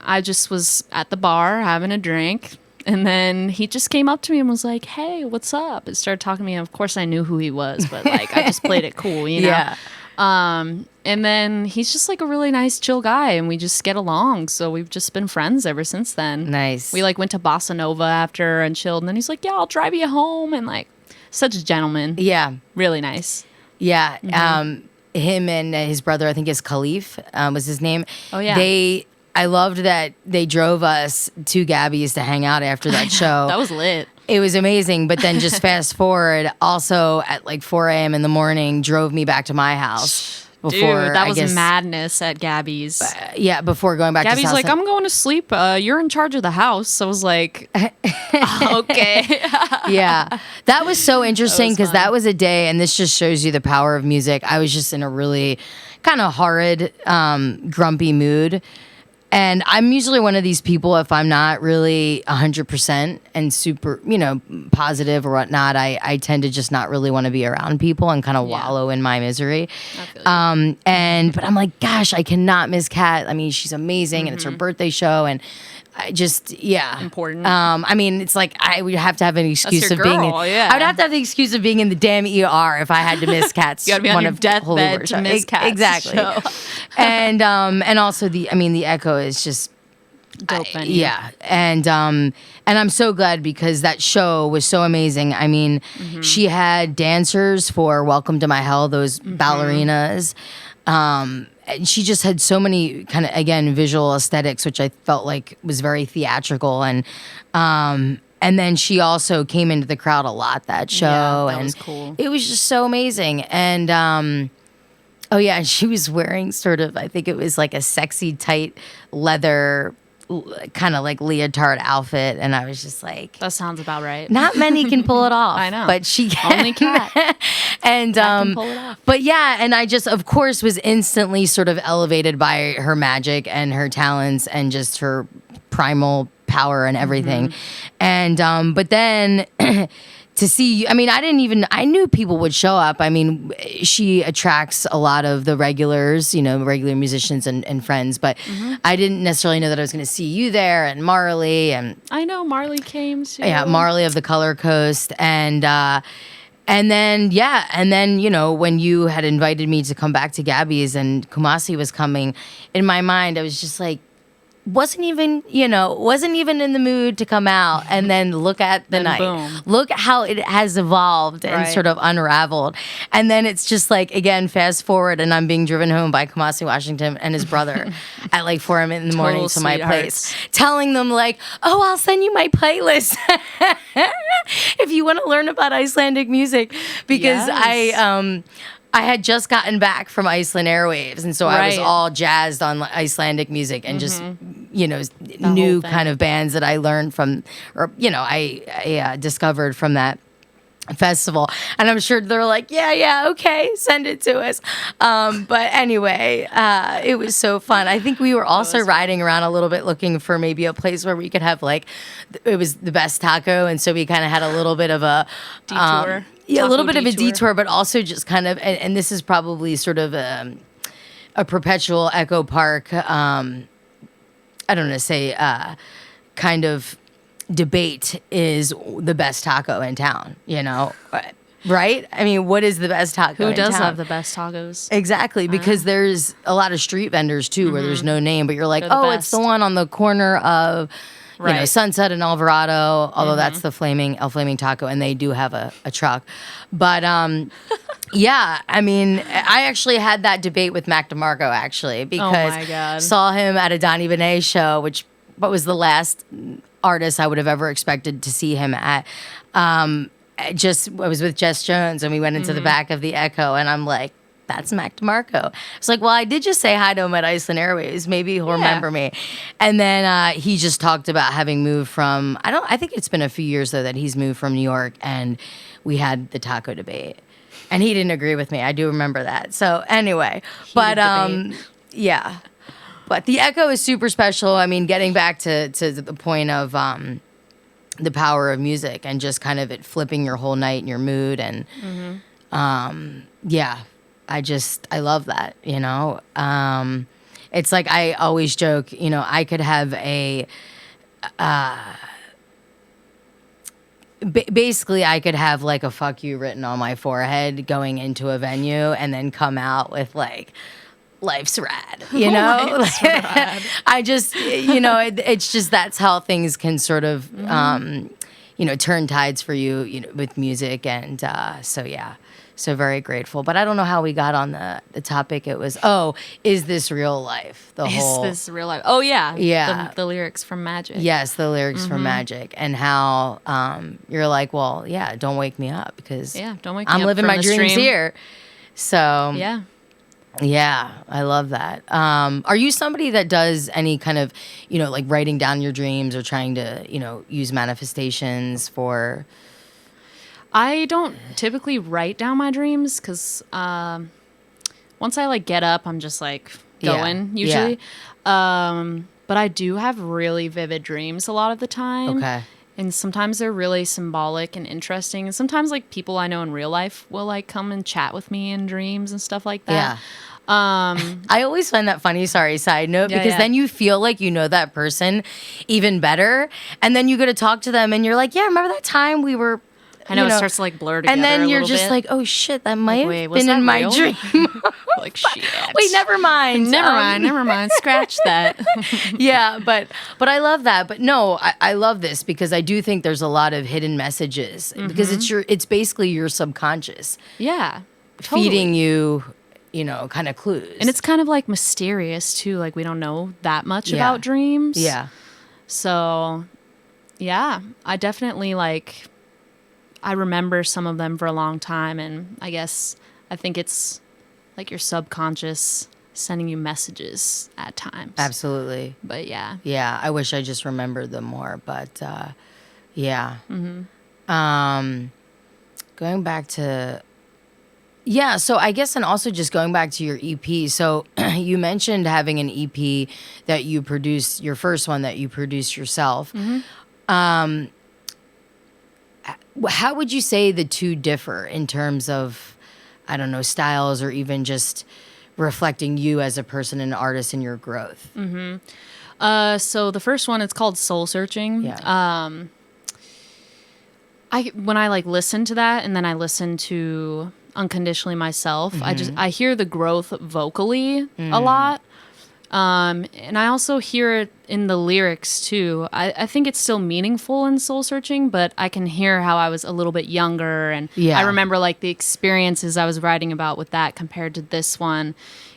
I just was at the bar having a drink, and then he just came up to me and was like, hey, what's up? And started talking to me. Of course, I knew who he was, but like I just played it cool, you know? Yeah. And then he's just like a really nice, chill guy, and we just get along. So we've just been friends ever since then. Nice. We like went to Bossa Nova after and chilled, and then he's like, yeah, I'll drive you home. And like, such a gentleman. Yeah. Really nice. Yeah. Him and his brother, I think is Khalif, was his name. Oh, yeah. I loved that they drove us to Gabby's to hang out after that show. That was lit. It was amazing. But then just fast forward, also at like 4 a.m. in the morning, drove me back to my house. Before, dude, that was madness at Gabby's. Before going back to Gabby's his house. like, I'm going to sleep. You're in charge of the house. I was like, okay. Yeah. That was so interesting because that was a day, and this just shows you the power of music. I was just in a really kind of horrid, grumpy mood. And I'm usually one of these people, if I'm not really 100% and super, positive or whatnot, I tend to just not really want to be around people and kind of wallow in my misery. But I'm like, gosh, I cannot miss Kat. I mean, she's amazing and it's her birthday show. And I just, important. I mean, it's like I would have to have an excuse That's of your being. girl, yeah. I would have to have the excuse of being in the damn ER if I had to miss Kat's. You gotta be on your deathbed to miss Kat's exactly. show. And also the Echo is just dope venue. Yeah, and I'm so glad because that show was so amazing. I mean, she had dancers for Welcome to My Hell, those ballerinas. And she just had so many kind of, again, visual aesthetics, which I felt like was very theatrical. And then she also came into the crowd a lot that show. Yeah, that and was cool. It was just so amazing. And she was wearing sort of, I think it was like a sexy, tight leather kind of like leotard outfit, and I was just like, that sounds about right. Not many can pull it off. I know, but she can. Only Kat. And Kat can pull it off. But yeah, and I just, of course, was instantly sort of elevated by her magic and her talents and just her primal power and everything. And but then to see, I mean, I knew people would show up. I mean, she attracts a lot of the regulars, regular musicians and friends, but I didn't necessarily know that I was going to see you there and Marley. And I know Marley came too. Yeah, Marley of the Color Coast. And then, when you had invited me to come back to Gabby's and Kumasi was coming, in my mind, I was just like, wasn't even in the mood to come out, and then look at the night. Boom. Look how it has evolved and sort of unraveled. And then it's just like, again, fast forward, and I'm being driven home by Kamasi Washington and his brother at like 4 a.m. in the morning to my place, telling them like, oh, I'll send you my playlist if you want to learn about Icelandic music, because I had just gotten back from Iceland Airwaves, and so I was all jazzed on Icelandic music and just, new kind of bands that I learned from, or, I discovered from that festival. And I'm sure they're like, yeah, okay, send it to us. But anyway, it was so fun. I think we were also riding around a little bit looking for maybe a place where we could have it was the best taco. And so we kind of had a little bit of a detour. A little bit of a detour, but also just kind of, and this is probably sort of a perpetual Echo Park, I don't know, say, kind of debate is the best taco in town, right? I mean, what is the best taco Who in town? does have the best tacos? Exactly, because there's a lot of street vendors, too, where there's no name, but you're like, it's the one on the corner of... Sunset and Alvarado, although that's the El Flaming Taco, and they do have a truck. But, yeah, I mean, I actually had that debate with Mac DeMarco, actually, because saw him at a Donny Benet show, which was the last artist I would have ever expected to see him at. I was with Jess Jones, and we went into the back of the Echo, and I'm like, that's Mac DeMarco. It's like, well, I did just say hi to him at Iceland Airways. Maybe he'll remember me. And then he just talked about having moved from, I think it's been a few years, though, that he's moved from New York, and we had the taco debate. And he didn't agree with me. I do remember that. So anyway, yeah. But the Echo is super special. I mean, getting back to the point of the power of music and just kind of it flipping your whole night and your mood. And I love that, it's like I always joke, I could have basically I could have like a fuck you written on my forehead going into a venue and then come out with like, life's rad, Life's rad. I just, it's just, that's how things can sort of, turn tides for you, with music. And so very grateful. But I don't know how we got on the topic. It was, is this real life? Is this real life? Oh, yeah. Yeah. The lyrics from Magic. Yes, the lyrics from Magic. And how you're like, well, yeah, don't wake me up because don't wake me up. I'm living my dreams here. So yeah, I love that. Are you somebody that does any kind of, like writing down your dreams or trying to, use manifestations for... I don't typically write down my dreams because once I like get up, I'm just like going usually. Yeah. But I do have really vivid dreams a lot of the time. Okay. And sometimes they're really symbolic and interesting. And sometimes like people I know in real life will like come and chat with me in dreams and stuff like that. Yeah. I always find that funny, side note, because then you feel like you know that person even better. And then you go to talk to them and you're like, yeah, remember that time we were... I know, it starts to like blur together. And then you're just bit. like, oh shit, that might have been in my dream. Like, shit. Wait, never mind. Never mind. Scratch that. Yeah, but I love that. But no, I love this because I do think there's a lot of hidden messages because it's basically your subconscious. Yeah. Totally. Feeding you, kind of clues. And it's kind of like mysterious too. Like we don't know that much about dreams. Yeah. So, yeah, I definitely I remember some of them for a long time, and I think it's like your subconscious sending you messages at times. Absolutely. But yeah. Yeah, I wish I just remembered them more, but yeah. Going back to... Yeah, so I guess, and also just going back to your EP. So you mentioned having an EP that you produced, your first one that you produced yourself. How would you say the two differ in terms of, I don't know, styles or even just reflecting you as a person and artist and your growth? So the first one, it's called Soul Searching. Yeah. When I listen to that and then I listen to Unconditionally Myself, I hear the growth vocally a lot. And I also hear it in the lyrics too. I think it's still meaningful in Soul Searching, but I can hear how I was a little bit younger, and I remember the experiences I was writing about with that compared to this one.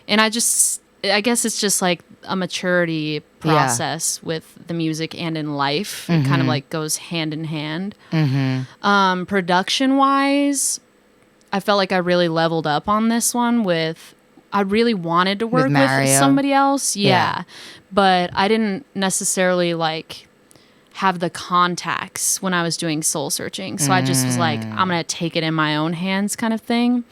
And I guess it's just like a maturity process with the music and in life. It kind of goes hand in hand. Production wise, I felt like I really leveled up on this one I really wanted to work with somebody else. Yeah. But I didn't necessarily like have the contacts when I was doing soul searching. So I just was like, I'm going to take it in my own hands kind of thing.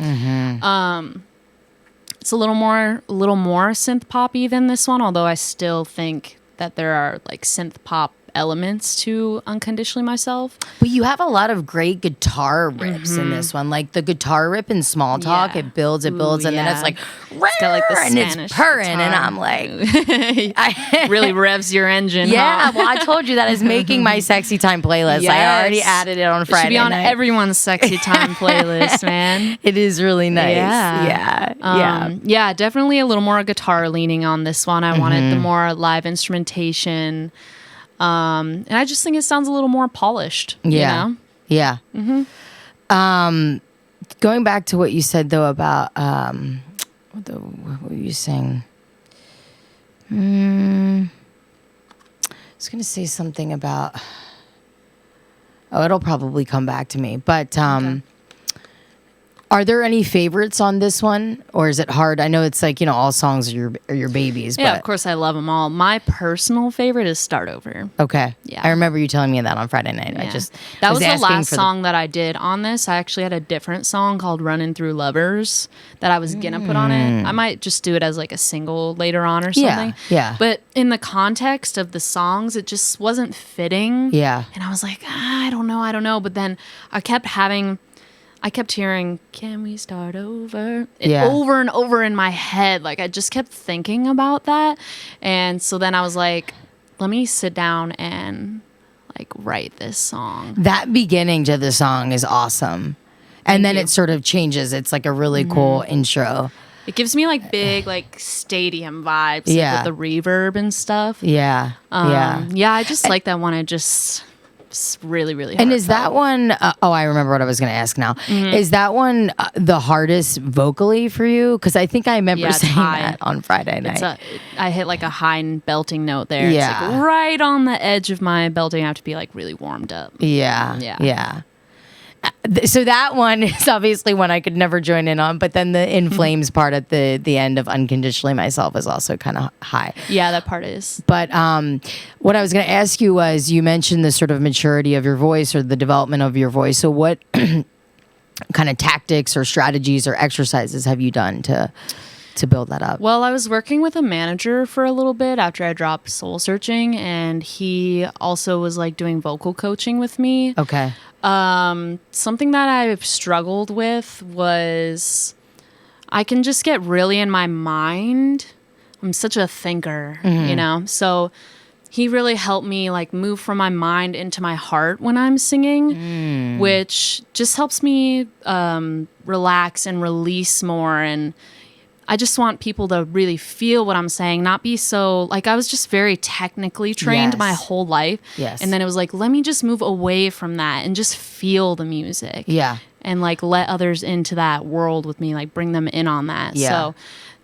It's a little more synth poppy than this one, although I still think that there are like synth pop elements to Unconditionally Myself. But you have a lot of great guitar riffs in this one. Like the guitar rip in Small Talk, it builds, and then it's like, it's got like the Spanish it's purring, guitar. and I'm like, really revs your engine. Yeah, well, I told you that is making my sexy time playlist. Yes. I already added it on Friday. It should be on night. everyone's sexy time playlist, man. It is really nice. Yeah, definitely a little more guitar leaning on this one. I wanted the more live instrumentation. And I just think it sounds a little more polished. Yeah. You know? Yeah. Going back to what you said though about what were you saying? I was going to say something about. Oh, it'll probably come back to me. But are there any favorites on this one, or is it hard? I know it's like, all songs are your babies. Yeah, but. Of course I love them all. My personal favorite is Start Over. Okay. Yeah. I remember you telling me that on Friday night. Yeah. That was the last song that I did on this. I actually had a different song called Running Through Lovers that I was gonna put on it. I might just do it as like a single later on or something. Yeah. But in the context of the songs, it just wasn't fitting. Yeah. And I was like, I don't know. But then I kept hearing, can we start over? Over and over in my head. Like, I just kept thinking about that. And so then I was like, let me sit down and, like, write this song. That beginning to the song is awesome. And then it sort of changes. It's like a really cool intro. It gives me, like, big, like, stadium vibes. Like, with the reverb and stuff. Yeah. Yeah, I just like that one. It's really, really hard. And is that one, I remember what I was going to ask now. Is that one the hardest vocally for you? Because I think I remember saying that on Friday night. I hit like a high belting note there. Yeah. It's like right on the edge of my belting. I have to be like really warmed up. Yeah. So that one is obviously one I could never join in on, but then the In Flames part at the end of Unconditionally Myself is also kind of high. Yeah, that part is. But what I was going to ask you was, you mentioned the sort of maturity of your voice or the development of your voice. So what kind of tactics or strategies or exercises have you done to build that up? Well, I was working with a manager for a little bit after I dropped Soul Searching, and he also was like doing vocal coaching with me. Okay. Something that I've struggled with was I can just get really in my mind. I'm such a thinker, so he really helped me like move from my mind into my heart when I'm singing, which just helps me relax and release more. And I just want people to really feel what I'm saying, not be so, like, I was just very technically trained my whole life. Yes. And then it was like, let me just move away from that and just feel the music. Yeah. And like let others into that world with me, like bring them in on that. Yeah. So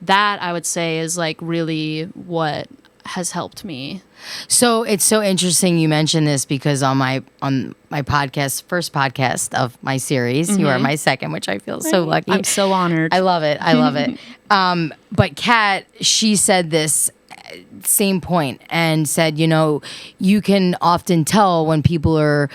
that I would say is like really what has helped me. So it's so interesting you mentioned this, because on my podcast, first podcast of my series, you are my second, which I feel so lucky. I'm so honored. I love it. But Kat, she said this same point and said, you can often tell when people are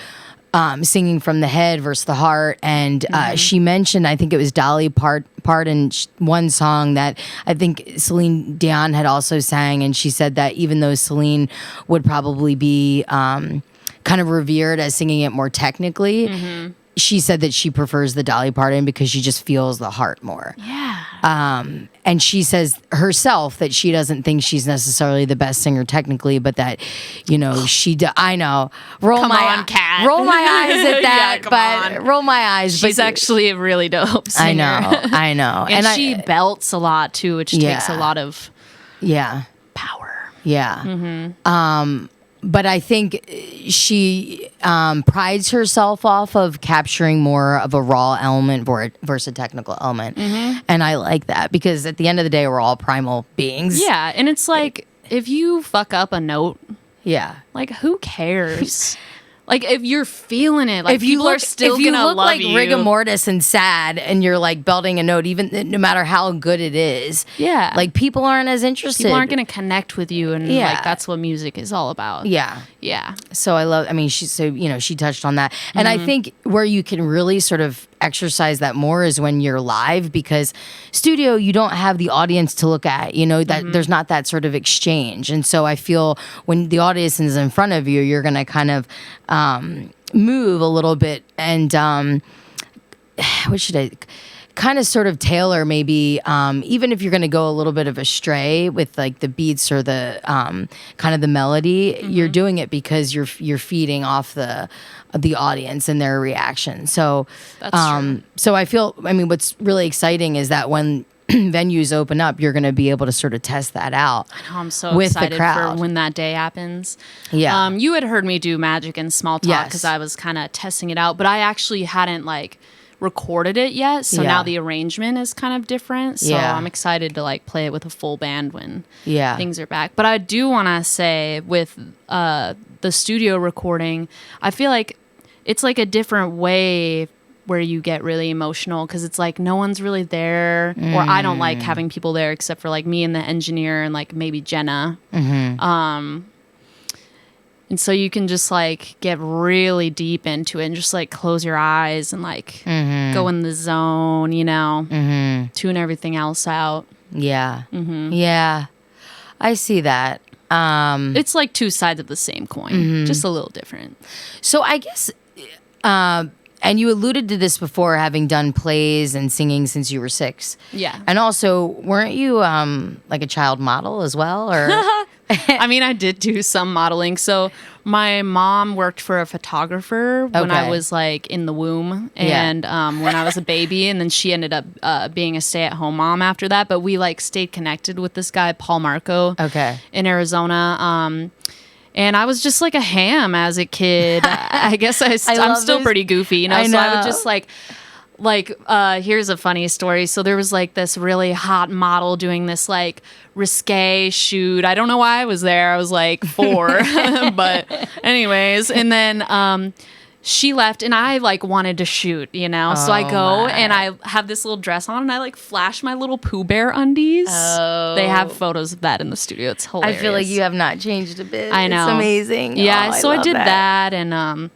singing from the head versus the heart. And she mentioned, I think it was Dolly Parton, one song that I think Celine Dion had also sang. And she said that even though Celine would probably be kind of revered as singing it more technically, she said that she prefers the Dolly Parton because she just feels the heart more. Yeah. And she says herself that she doesn't think she's necessarily the best singer technically, but that, I know. Roll my eyes at that, roll my eyes. She's actually a really dope singer. I know. and she belts a lot too, which takes a lot of power. Yeah. But I think she prides herself off of capturing more of a raw element versus a technical element. And I like that, because at the end of the day, we're all primal beings. Yeah, and it's like, if you fuck up a note, like, who cares? Like if you're feeling it, like people are still gonna love you. If you look like rigor mortis and sad, and you're like belting a note, even no matter how good it is, like people aren't as interested. People aren't gonna connect with you, and like that's what music is all about. Yeah. So she touched on that, and I think where you can really sort of exercise that more is when you're live, because studio, you don't have the audience to look at, that there's not that sort of exchange. And so I feel when the audience is in front of you, you're gonna kind of move a little bit, and what should I kind of sort of tailor, maybe even if you're going to go a little bit of astray with like the beats or the kind of the melody, you're doing it because you're feeding off the audience and their reaction. So that's true. So I feel, what's really exciting is that when venues open up, you're going to be able to sort of test that out. I know, I'm so excited for when that day happens. Yeah. You had heard me do Magic and Small Talk because I was kind of testing it out, but I actually hadn't like recorded it yet. So now the arrangement is kind of different. So I'm excited to like play it with a full band when things are back. But I do want to say with the studio recording, I feel like it's like a different way where you get really emotional because it's like no one's really there, or I don't like having people there except for like me and the engineer and like maybe Jenna. And so you can just like get really deep into it and just like close your eyes and like go in the zone, tune everything else out. Yeah. Yeah. I see that. It's like two sides of the same coin, just a little different. So I guess, and you alluded to this before, having done plays and singing since you were 6. Yeah. And also, weren't you like a child model as well? Or I did do some modeling. So my mom worked for a photographer when I was like in the womb and when I was a baby. And then she ended up being a stay-at-home mom after that. But we like stayed connected with this guy, Paul Marco, in Arizona. And I was just like a ham as a kid. I guess I'm still pretty goofy, So I would just here's a funny story. So there was like this really hot model doing this like risque shoot. I don't know why I was there. I was like 4, but anyways. And then she left and I like wanted to shoot, so I go and I have this little dress on and I like flash my little Pooh Bear undies. They have photos of that in the studio. It's hilarious. I feel like you have not changed a bit. I know. It's amazing. Yeah. So I did that and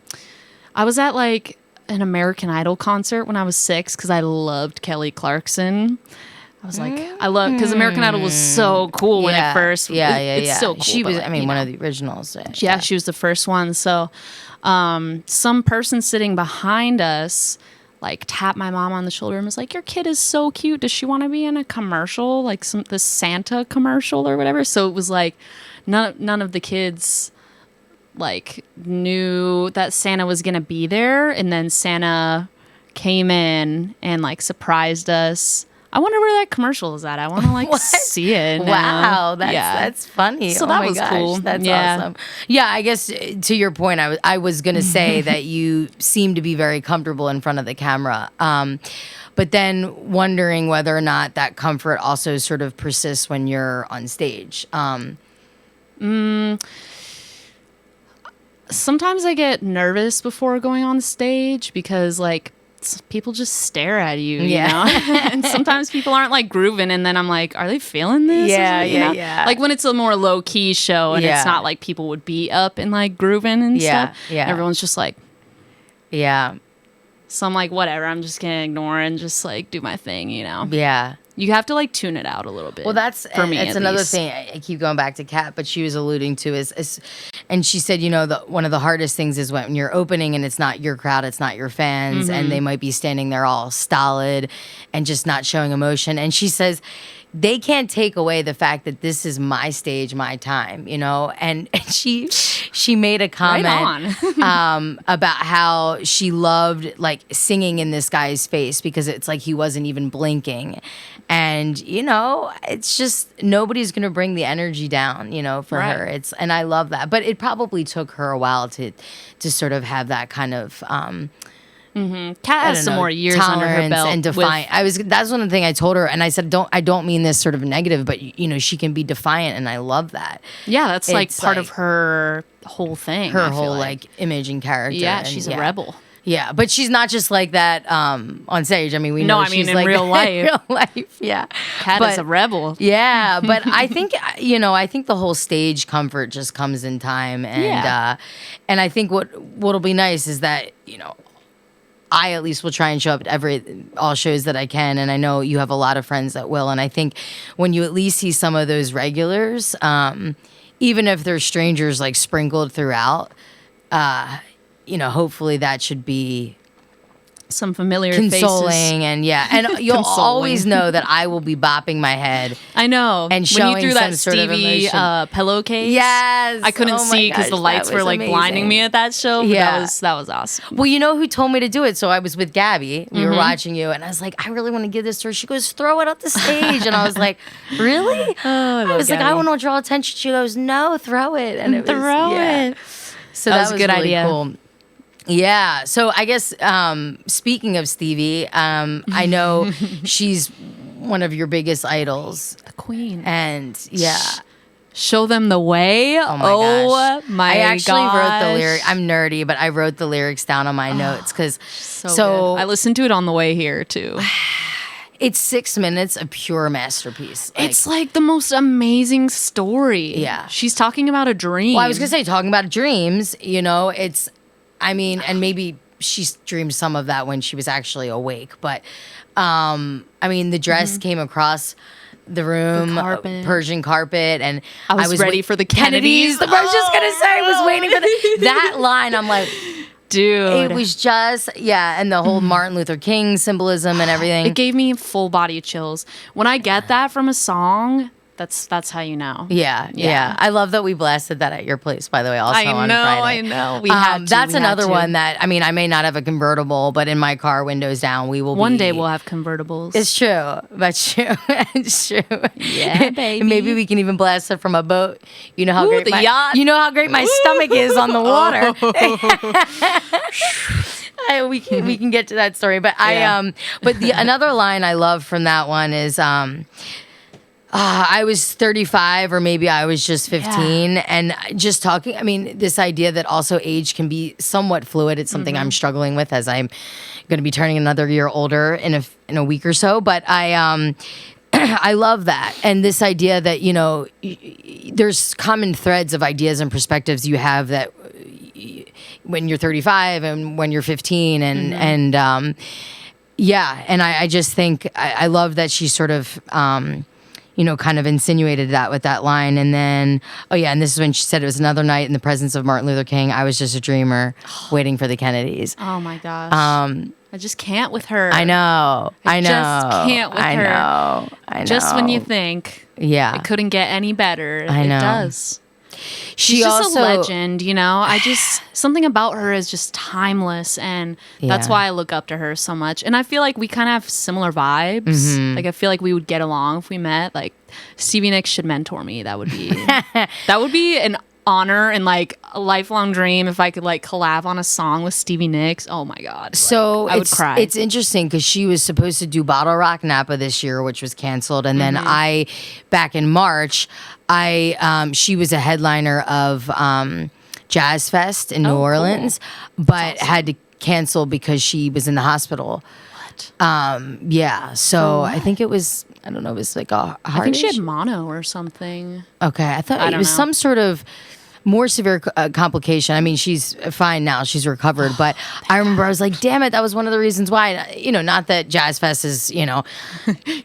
I was at like an American Idol concert when I was 6 because I loved Kelly Clarkson. I was like, because American Idol was so cool when it first. It's so cool. She was, one of the originals. Yeah, she was the first one. So some person sitting behind us like tapped my mom on the shoulder and was like, your kid is so cute. Does she want to be in a commercial? Like the Santa commercial or whatever. So it was like none of the kids like knew that Santa was going to be there. And then Santa came in and like surprised us. I wonder where that commercial is at. I want to like see it. Wow, that's funny. So that was cool. That's awesome. Yeah, I guess to your point, I was gonna say that you seem to be very comfortable in front of the camera, but then wondering whether or not that comfort also sort of persists when you're on stage. Sometimes I get nervous before going on stage because like people just stare at you, you know? And sometimes people aren't like grooving and then I'm like, are they feeling this? Yeah. Like when it's a more low key show and it's not like people would be up and like grooving and stuff. Yeah. Everyone's just like, so I'm like, whatever, I'm just gonna ignore and just like do my thing, Yeah. You have to like tune it out a little bit. Well, that's for me. It's another thing I keep going back to Kat, but she was alluding to is and she said, one of the hardest things is when you're opening and it's not your crowd, it's not your fans, and they might be standing there all stolid and just not showing emotion. And she says they can't take away the fact that this is my stage, my time, And she made a comment about how she loved like singing in this guy's face because it's like he wasn't even blinking. And, it's just nobody's going to bring the energy down, for her. And I love that. But it probably took her a while to sort of have that kind of Kat has some more years under her belt and defiant. That's one of the things I told her, and I said, I don't mean this sort of negative, but she can be defiant, and I love that. Yeah, that's like part of her whole thing. Her whole like image and character. Yeah, she's a rebel. Yeah, but she's not just like that on stage. I mean, we know she's in like real life. In real life, yeah. Kat is a rebel. Yeah, but I think I think the whole stage comfort just comes in time, and and I think what'll be nice is that I at least will try and show up at all shows that I can, and I know you have a lot of friends that will, and I think when you at least see some of those regulars, even if they're strangers like sprinkled throughout. Hopefully that should be some familiar consoling faces. and you'll always know that I will be bopping my head. I know. And showing when you threw that Stevie pillowcase, yes, I couldn't see because the lights were like blinding me at that show. But that was awesome. Well, you know who told me to do it? So I was with Gabby. We were watching you, and I was like, I really want to give this to her. She goes, throw it up the stage, and I was like, really? I was Gabby. Like, I want to draw attention. She goes, no, throw it, and it throw it. So that was a good really idea. Cool. Yeah. So I guess speaking of Stevie, I know she's one of your biggest idols. The queen. And show them the way. Oh my gosh. I actually wrote the lyric. I'm nerdy, but I wrote the lyrics down on my notes because so I listened to it on the way here too. It's 6 minutes of pure masterpiece. It's like the most amazing story. Yeah. She's talking about a dream. Well, I was going to say, talking about dreams, and maybe she dreamed some of that when she was actually awake. But, the dress came across the room, Persian carpet, and I was ready for the Kennedys. I was just going to say, I was waiting for that line. I'm like... Dude. It was just, and the whole Martin Luther King symbolism and everything. It gave me full body chills. When I get that from a song, that's how you know. Yeah. I love that we blasted that at your place, by the way, also on Friday. I know. We had to. That's another one that, I may not have a convertible, but in my car, windows down, we will One day we'll have convertibles. It's true. That's true. It's true. Yeah, baby. Maybe we can even blast it from a boat. You know how great yacht. You know how great my stomach is on the water. We can get to that story, but another line I love from that one is I was 35 or maybe I was just 15 and just talking, this idea that also age can be somewhat fluid. It's something I'm struggling with as I'm going to be turning another year older in a week or so, but I love that. And this idea that, there's common threads of ideas and perspectives you have that when you're 35 and when you're 15 and I just think I love that she sort of kind of insinuated that with that line. And then and this is when she said it was another night in the presence of Martin Luther King. I was just a dreamer waiting for the Kennedys. Oh my gosh. I just can't with her. I know. I just can't with her. I know. Just when you think it couldn't get any better, it does. She's just a legend, something about her is just timeless, and that's why I look up to her so much. And I feel like we kind of have similar vibes. Like I feel like we would get along if we met. Like Stevie Nicks should mentor me. That would be an honor and like a lifelong dream if I could like collab on a song with Stevie Nicks. Oh my God. So I would cry. It's interesting because she was supposed to do Bottle Rock Napa this year, which was canceled. And then back in March, she was a headliner of Jazz Fest in New Orleans, but had to cancel because she was in the hospital. What? So I think it was, I don't know, it was like a heart I think she issue? had mono or something. Okay, I thought it was some sort of more severe complication. She's fine now. She's recovered. But I remember I was like, damn it, that was one of the reasons why. Not that Jazz Fest is, You're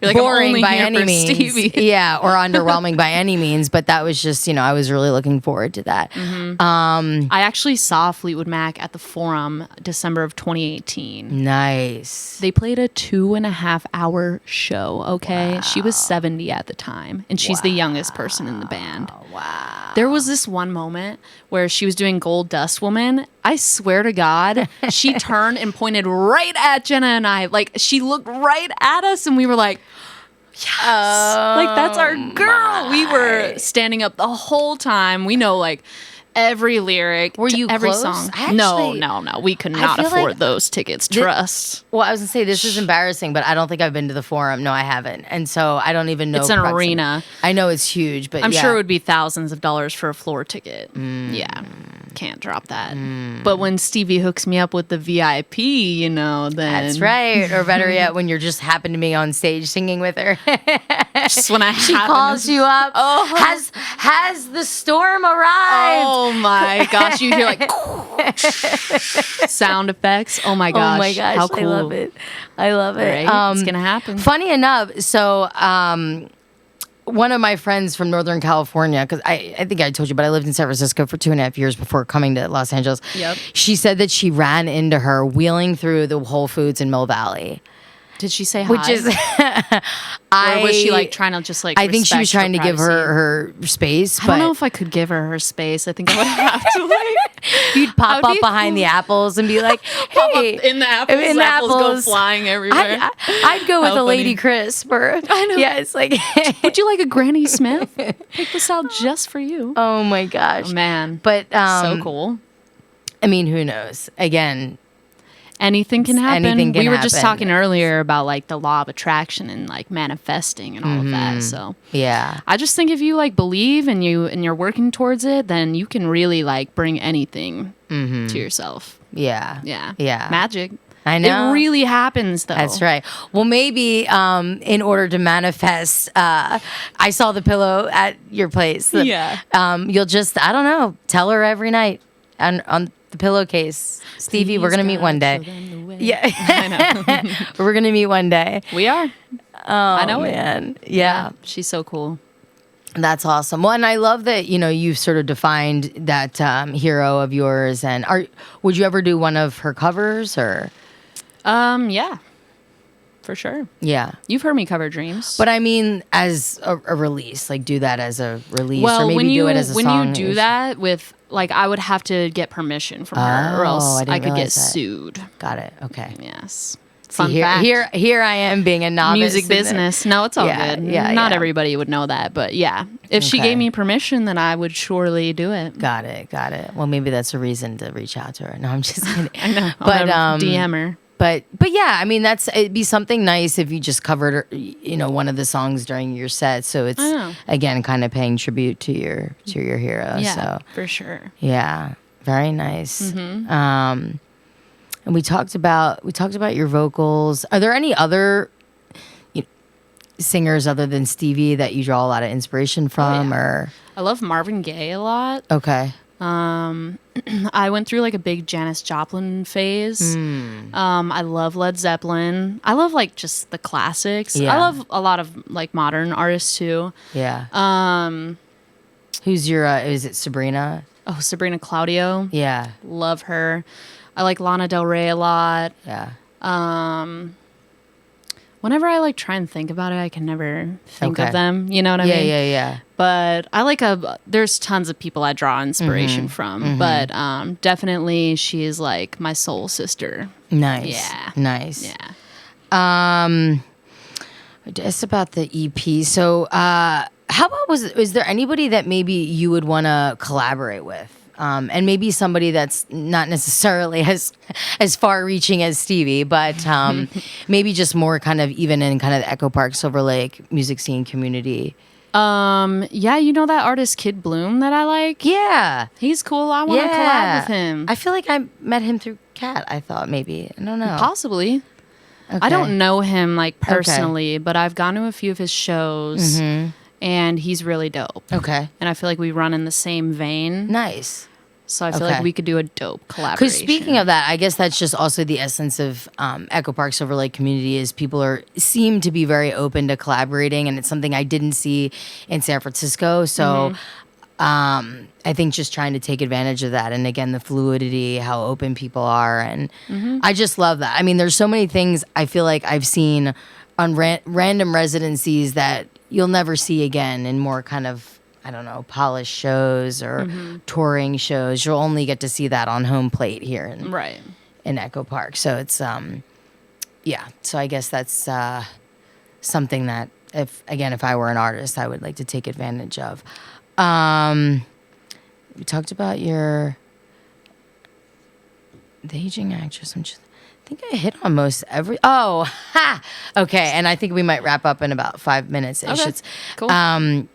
like, boring by any means. Stevie. Or underwhelming by any means. But that was just, I was really looking forward to that. I actually saw Fleetwood Mac at the Forum December of 2018. Nice. They played a 2.5 hour show, okay? Wow. She was 70 at the time, and she's the youngest person in the band. Wow. There was this one moment where she was doing Gold Dust Woman. I swear to God, she turned and pointed right at Jenna and I. Like, she looked right at us, and we were like, yes. Like, that's our girl. We were standing up the whole time. We know, like, every lyric. Were you every close? song. Actually, No. We could not afford those tickets. Trust. Well, I was gonna say this is embarrassing, but I don't think I've been to the Forum. No, I haven't, and so I don't even know. It's an arena. I know it's huge, but I'm sure it would be thousands of dollars for a floor ticket. Yeah, can't drop that. But when Stevie hooks me up with the VIP, then that's right. Or better yet, when you're just happen to be on stage singing with her. Just when she calls you up. Oh, has the storm arrived? Oh my gosh! You hear like sound effects. Oh my gosh! Oh my gosh! How cool! I love it. Right? It's gonna happen. Funny enough, so one of my friends from Northern California, because I think I told you, but I lived in San Francisco for 2.5 years before coming to Los Angeles. Yep. She said that she ran into her wheeling through the Whole Foods in Mill Valley. Did she say hi? Which is, or was she like trying to just like? I think she was trying to give her space. I don't know if I could give her space. I think I would have to like. You'd pop up behind the apples and be like, "Hey, in the apples, in the apples go flying everywhere." I'd go with a Lady Crisp, or I know. Yeah, it's like, would you like a Granny Smith? Pick this out just for you. Oh my gosh, man! But so cool. I mean, who knows? Again. Anything can happen. Anything can we were happen. just talking earlier about like the law of attraction and like manifesting and all of that. So yeah, I just think if you like believe and you're working towards it, then you can really like bring anything to yourself. Yeah. Magic. I know. It really happens, though. That's right. Well, maybe in order to manifest, I saw the pillow at your place. Yeah. You'll just, I don't know, tell her every night on the pillowcase, Stevie, we're going to meet one day. Yeah. I know. We're going to meet one day. We are. Oh, I know man. Yeah. She's so cool. That's awesome. Well, and I love that, you've sort of defined that hero of yours. And would you ever do one of her covers or? Yeah. For sure. Yeah. You've heard me cover Dreams. But I mean, as a release, like do that as a release, well, or maybe do it as a song. When you do that with, like, I would have to get permission from her, or else I could get sued. Got it. Okay. Yes. Fun fact. Here I am being a novice. Music business. No, it's all good. Yeah. Not everybody would know that, but yeah. If she gave me permission, then I would surely do it. Got it. Well, maybe that's a reason to reach out to her. No, I'm just kidding. I know. But DM her. But yeah, I mean, it'd be something nice if you just covered, one of the songs during your set. So it's again kind of paying tribute to your hero. Yeah, so for sure. Yeah, very nice. And we talked about your vocals. Are there any other singers other than Stevie that you draw a lot of inspiration from? Or I love Marvin Gaye a lot. Okay. I went through like a big Janis Joplin phase. I love Led Zeppelin. I love like just the classics. Yeah. I love a lot of like modern artists too. Yeah. Who's your? Is it Sabrina? Oh, Sabrina Claudio. Yeah. Love her. I like Lana Del Rey a lot. Yeah. Whenever I like try and think about it, I can never think of them. You know what I mean? Yeah. But I like there's tons of people I draw inspiration from, but definitely she is like my soul sister. Nice. Yeah. Nice. Yeah. Just about the EP. So, how about is there anybody that maybe you would want to collaborate with? And maybe somebody that's not necessarily as far-reaching as Stevie, but maybe just more kind of even in kind of the Echo Park, Silver Lake music scene community. Yeah, you know that artist Kid Bloom that I like? Yeah. He's cool. I want to collab with him. I feel like I met him through Kat, I thought maybe. I don't know. Possibly. Okay. I don't know him like personally, but I've gone to a few of his shows, and he's really dope. Okay. And I feel like we run in the same vein. Nice. So I feel like we could do a dope collaboration. Because speaking of that, I guess that's just also the essence of Echo Park Silver Lake community is people seem to be very open to collaborating, and it's something I didn't see in San Francisco. So I think just trying to take advantage of that, and again the fluidity, how open people are, and I just love that. I mean, there's so many things I feel like I've seen on random residencies that you'll never see again in more kind of, I don't know, polished shows or touring shows. You'll only get to see that on home plate here in Echo Park. So it's, so I guess that's something that if I were an artist, I would like to take advantage of. we talked about the aging actress. I think I hit on most every. Oh, ha! Okay, and I think we might wrap up in about 5 minutes. Okay, cool.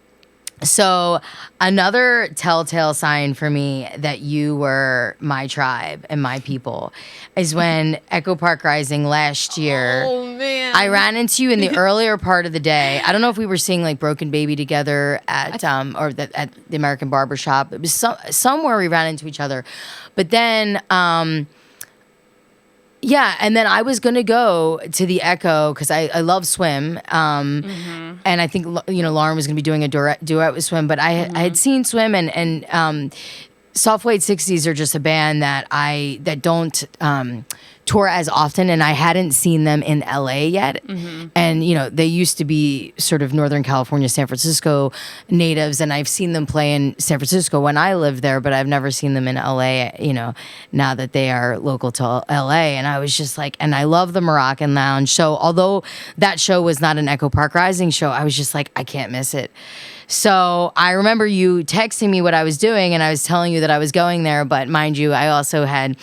So another telltale sign for me that you were my tribe and my people is when Echo Park Rising last year. Oh man! I ran into you in the earlier part of the day. I don't know if we were seeing like Broken Baby together at at the American Barber Shop. It was somewhere we ran into each other, but then. Yeah, and then I was gonna go to the Echo because I love Swim, and I think Lauren was gonna be doing a duet with Swim, but I had seen Swim and Soft White 60s are just a band that don't tour as often, and I hadn't seen them in LA yet. And they used to be sort of Northern California, San Francisco natives, and I've seen them play in San Francisco when I lived there, but I've never seen them in LA, now that they are local to LA. And I was just like, and I love the Moroccan Lounge. So although that show was not an Echo Park Rising show, I was just like, I can't miss it. So I remember you texting me what I was doing, and I was telling you that I was going there, but mind you, I also had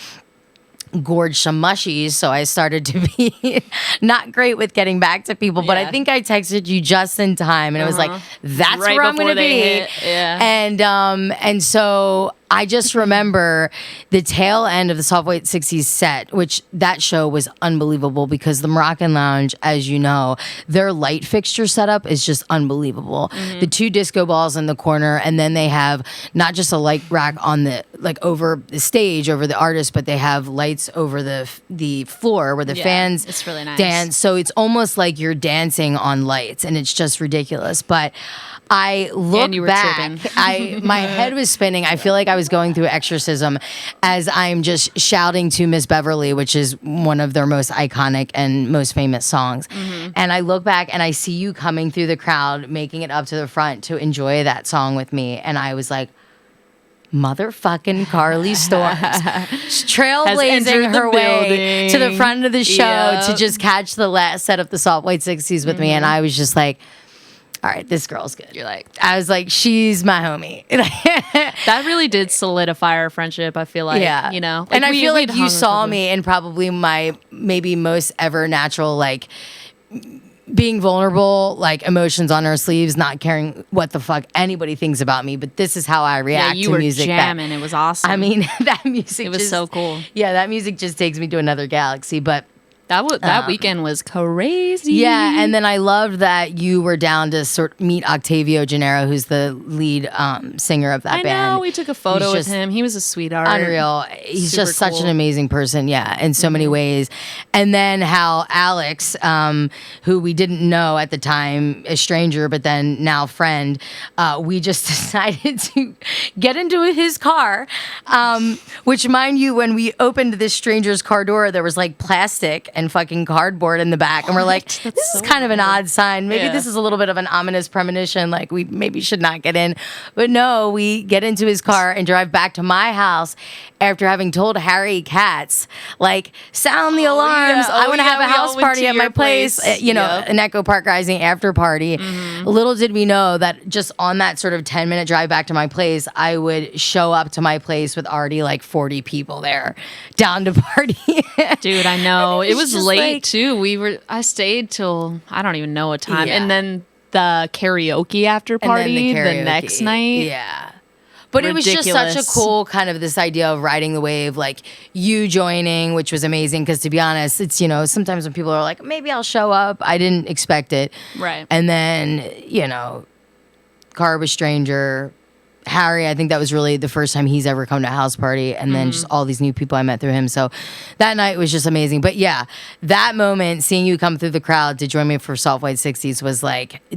gorged some mushies, so I started to be not great with getting back to people. But I think I texted you just in time, and it was like, that's right where I'm going to be. And so I just remember the tail end of the Soft White 60s set, which that show was unbelievable because the Moroccan Lounge, as you know, their light fixture setup is just unbelievable. The 2 disco balls in the corner, and then they have not just a light rack on over the stage, over the artist, but they have lights over the floor where the fans it's really nice. dance. So it's almost like you're dancing on lights, and it's just ridiculous. But I look back, my head was spinning. I feel like I was going through exorcism as I'm just shouting to Miss Beverly, which is one of their most iconic and most famous songs. And I look back and I see you coming through the crowd, making it up to the front to enjoy that song with me. And I was like, motherfucking Carli Storms, trailblazing her way to the front of the show to just catch the last set of the Soft White 60s with me. And I was just like, all right, this girl's good. I was like, she's my homie. That really did solidify our friendship, I feel like. Yeah. And I feel like you saw me in probably my maybe most ever natural, being vulnerable, emotions on our sleeves, not caring what the fuck anybody thinks about me. But this is how I react to music. You were jamming. It was awesome. I mean, that music it was so cool. Yeah, that music just takes me to another galaxy. But that weekend was crazy. Yeah, and then I loved that you were down to meet Octavio Gennaro, who's the lead singer of that band. I know, we took a photo with him. He was a sweetheart. Unreal. He's just such an amazing person, in so many ways. And then how Alex, who we didn't know at the time, a stranger, but then now friend, we just decided to get into his car, which, mind you, when we opened this stranger's car door, there was plastic and fucking cardboard in the back, and we're like, this is kind of an odd sign. Maybe this is a little bit of an ominous premonition, we maybe should not get in. But no, we get into his car and drive back to my house after having told Harry Katz, sound the alarms. I want to have a house party at my place. An Echo Park Rising after party. Little did we know that just on that sort of 10-minute drive back to my place, I would show up to my place with already 40 people there down to party. Dude, I know. It was late too. I stayed till I don't even know what time. Yeah. And then the karaoke after party the next night. Yeah. But ridiculous. It was just such a cool kind of this idea of riding the wave, you joining, which was amazing. Because to be honest, it's, sometimes when people are like, maybe I'll show up, I didn't expect it. Right. And then, car was stranger. Harry, I think that was really the first time he's ever come to a house party, and then just all these new people I met through him. So that night was just amazing. But yeah, that moment, seeing you come through the crowd to join me for Soft White 60s was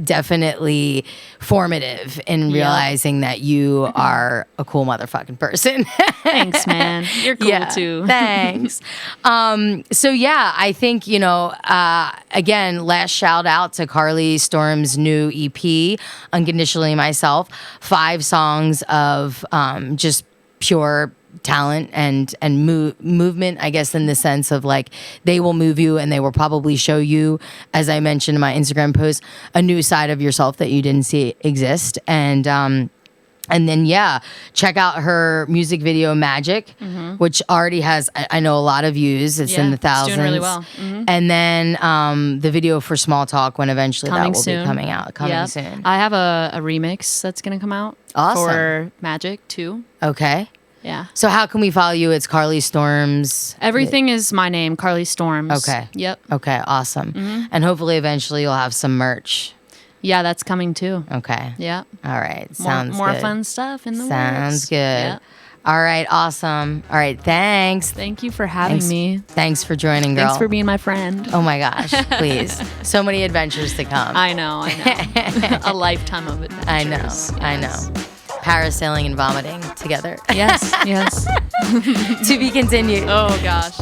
definitely formative in realizing that you are a cool motherfucking person. Thanks, man. You're cool too. Thanks. So yeah, I think, again, last shout out to Carli Storms' new EP, Unconditionally Myself, 5 songs of just pure talent and movement, I guess, in the sense of they will move you, and they will probably show you, as I mentioned in my Instagram post, a new side of yourself that you didn't see exist. And And then, check out her music video, Magic, which already has, I know, a lot of views. It's in the thousands. It's doing really well. And then the video for Small Talk, when eventually Coming that will soon. be coming out. Coming soon. I have a remix that's going to come out for Magic, too. Okay. Yeah. So how can we follow you? It's Carli Storms. Everything is my name, Carli Storms. Okay. Yep. Okay, awesome. And hopefully eventually you'll have some merch. Yeah, that's coming too. Okay. Yeah. All right. Sounds more good. fun stuff in the works. Sounds good. Yeah. All right. Awesome. All right. Thanks. Thank you for having me. Thanks for joining, girl. Thanks for being my friend. Oh my gosh. Please. So many adventures to come. I know. A lifetime of adventures. I know. Parasailing and vomiting together. Yes. To be continued. Oh gosh.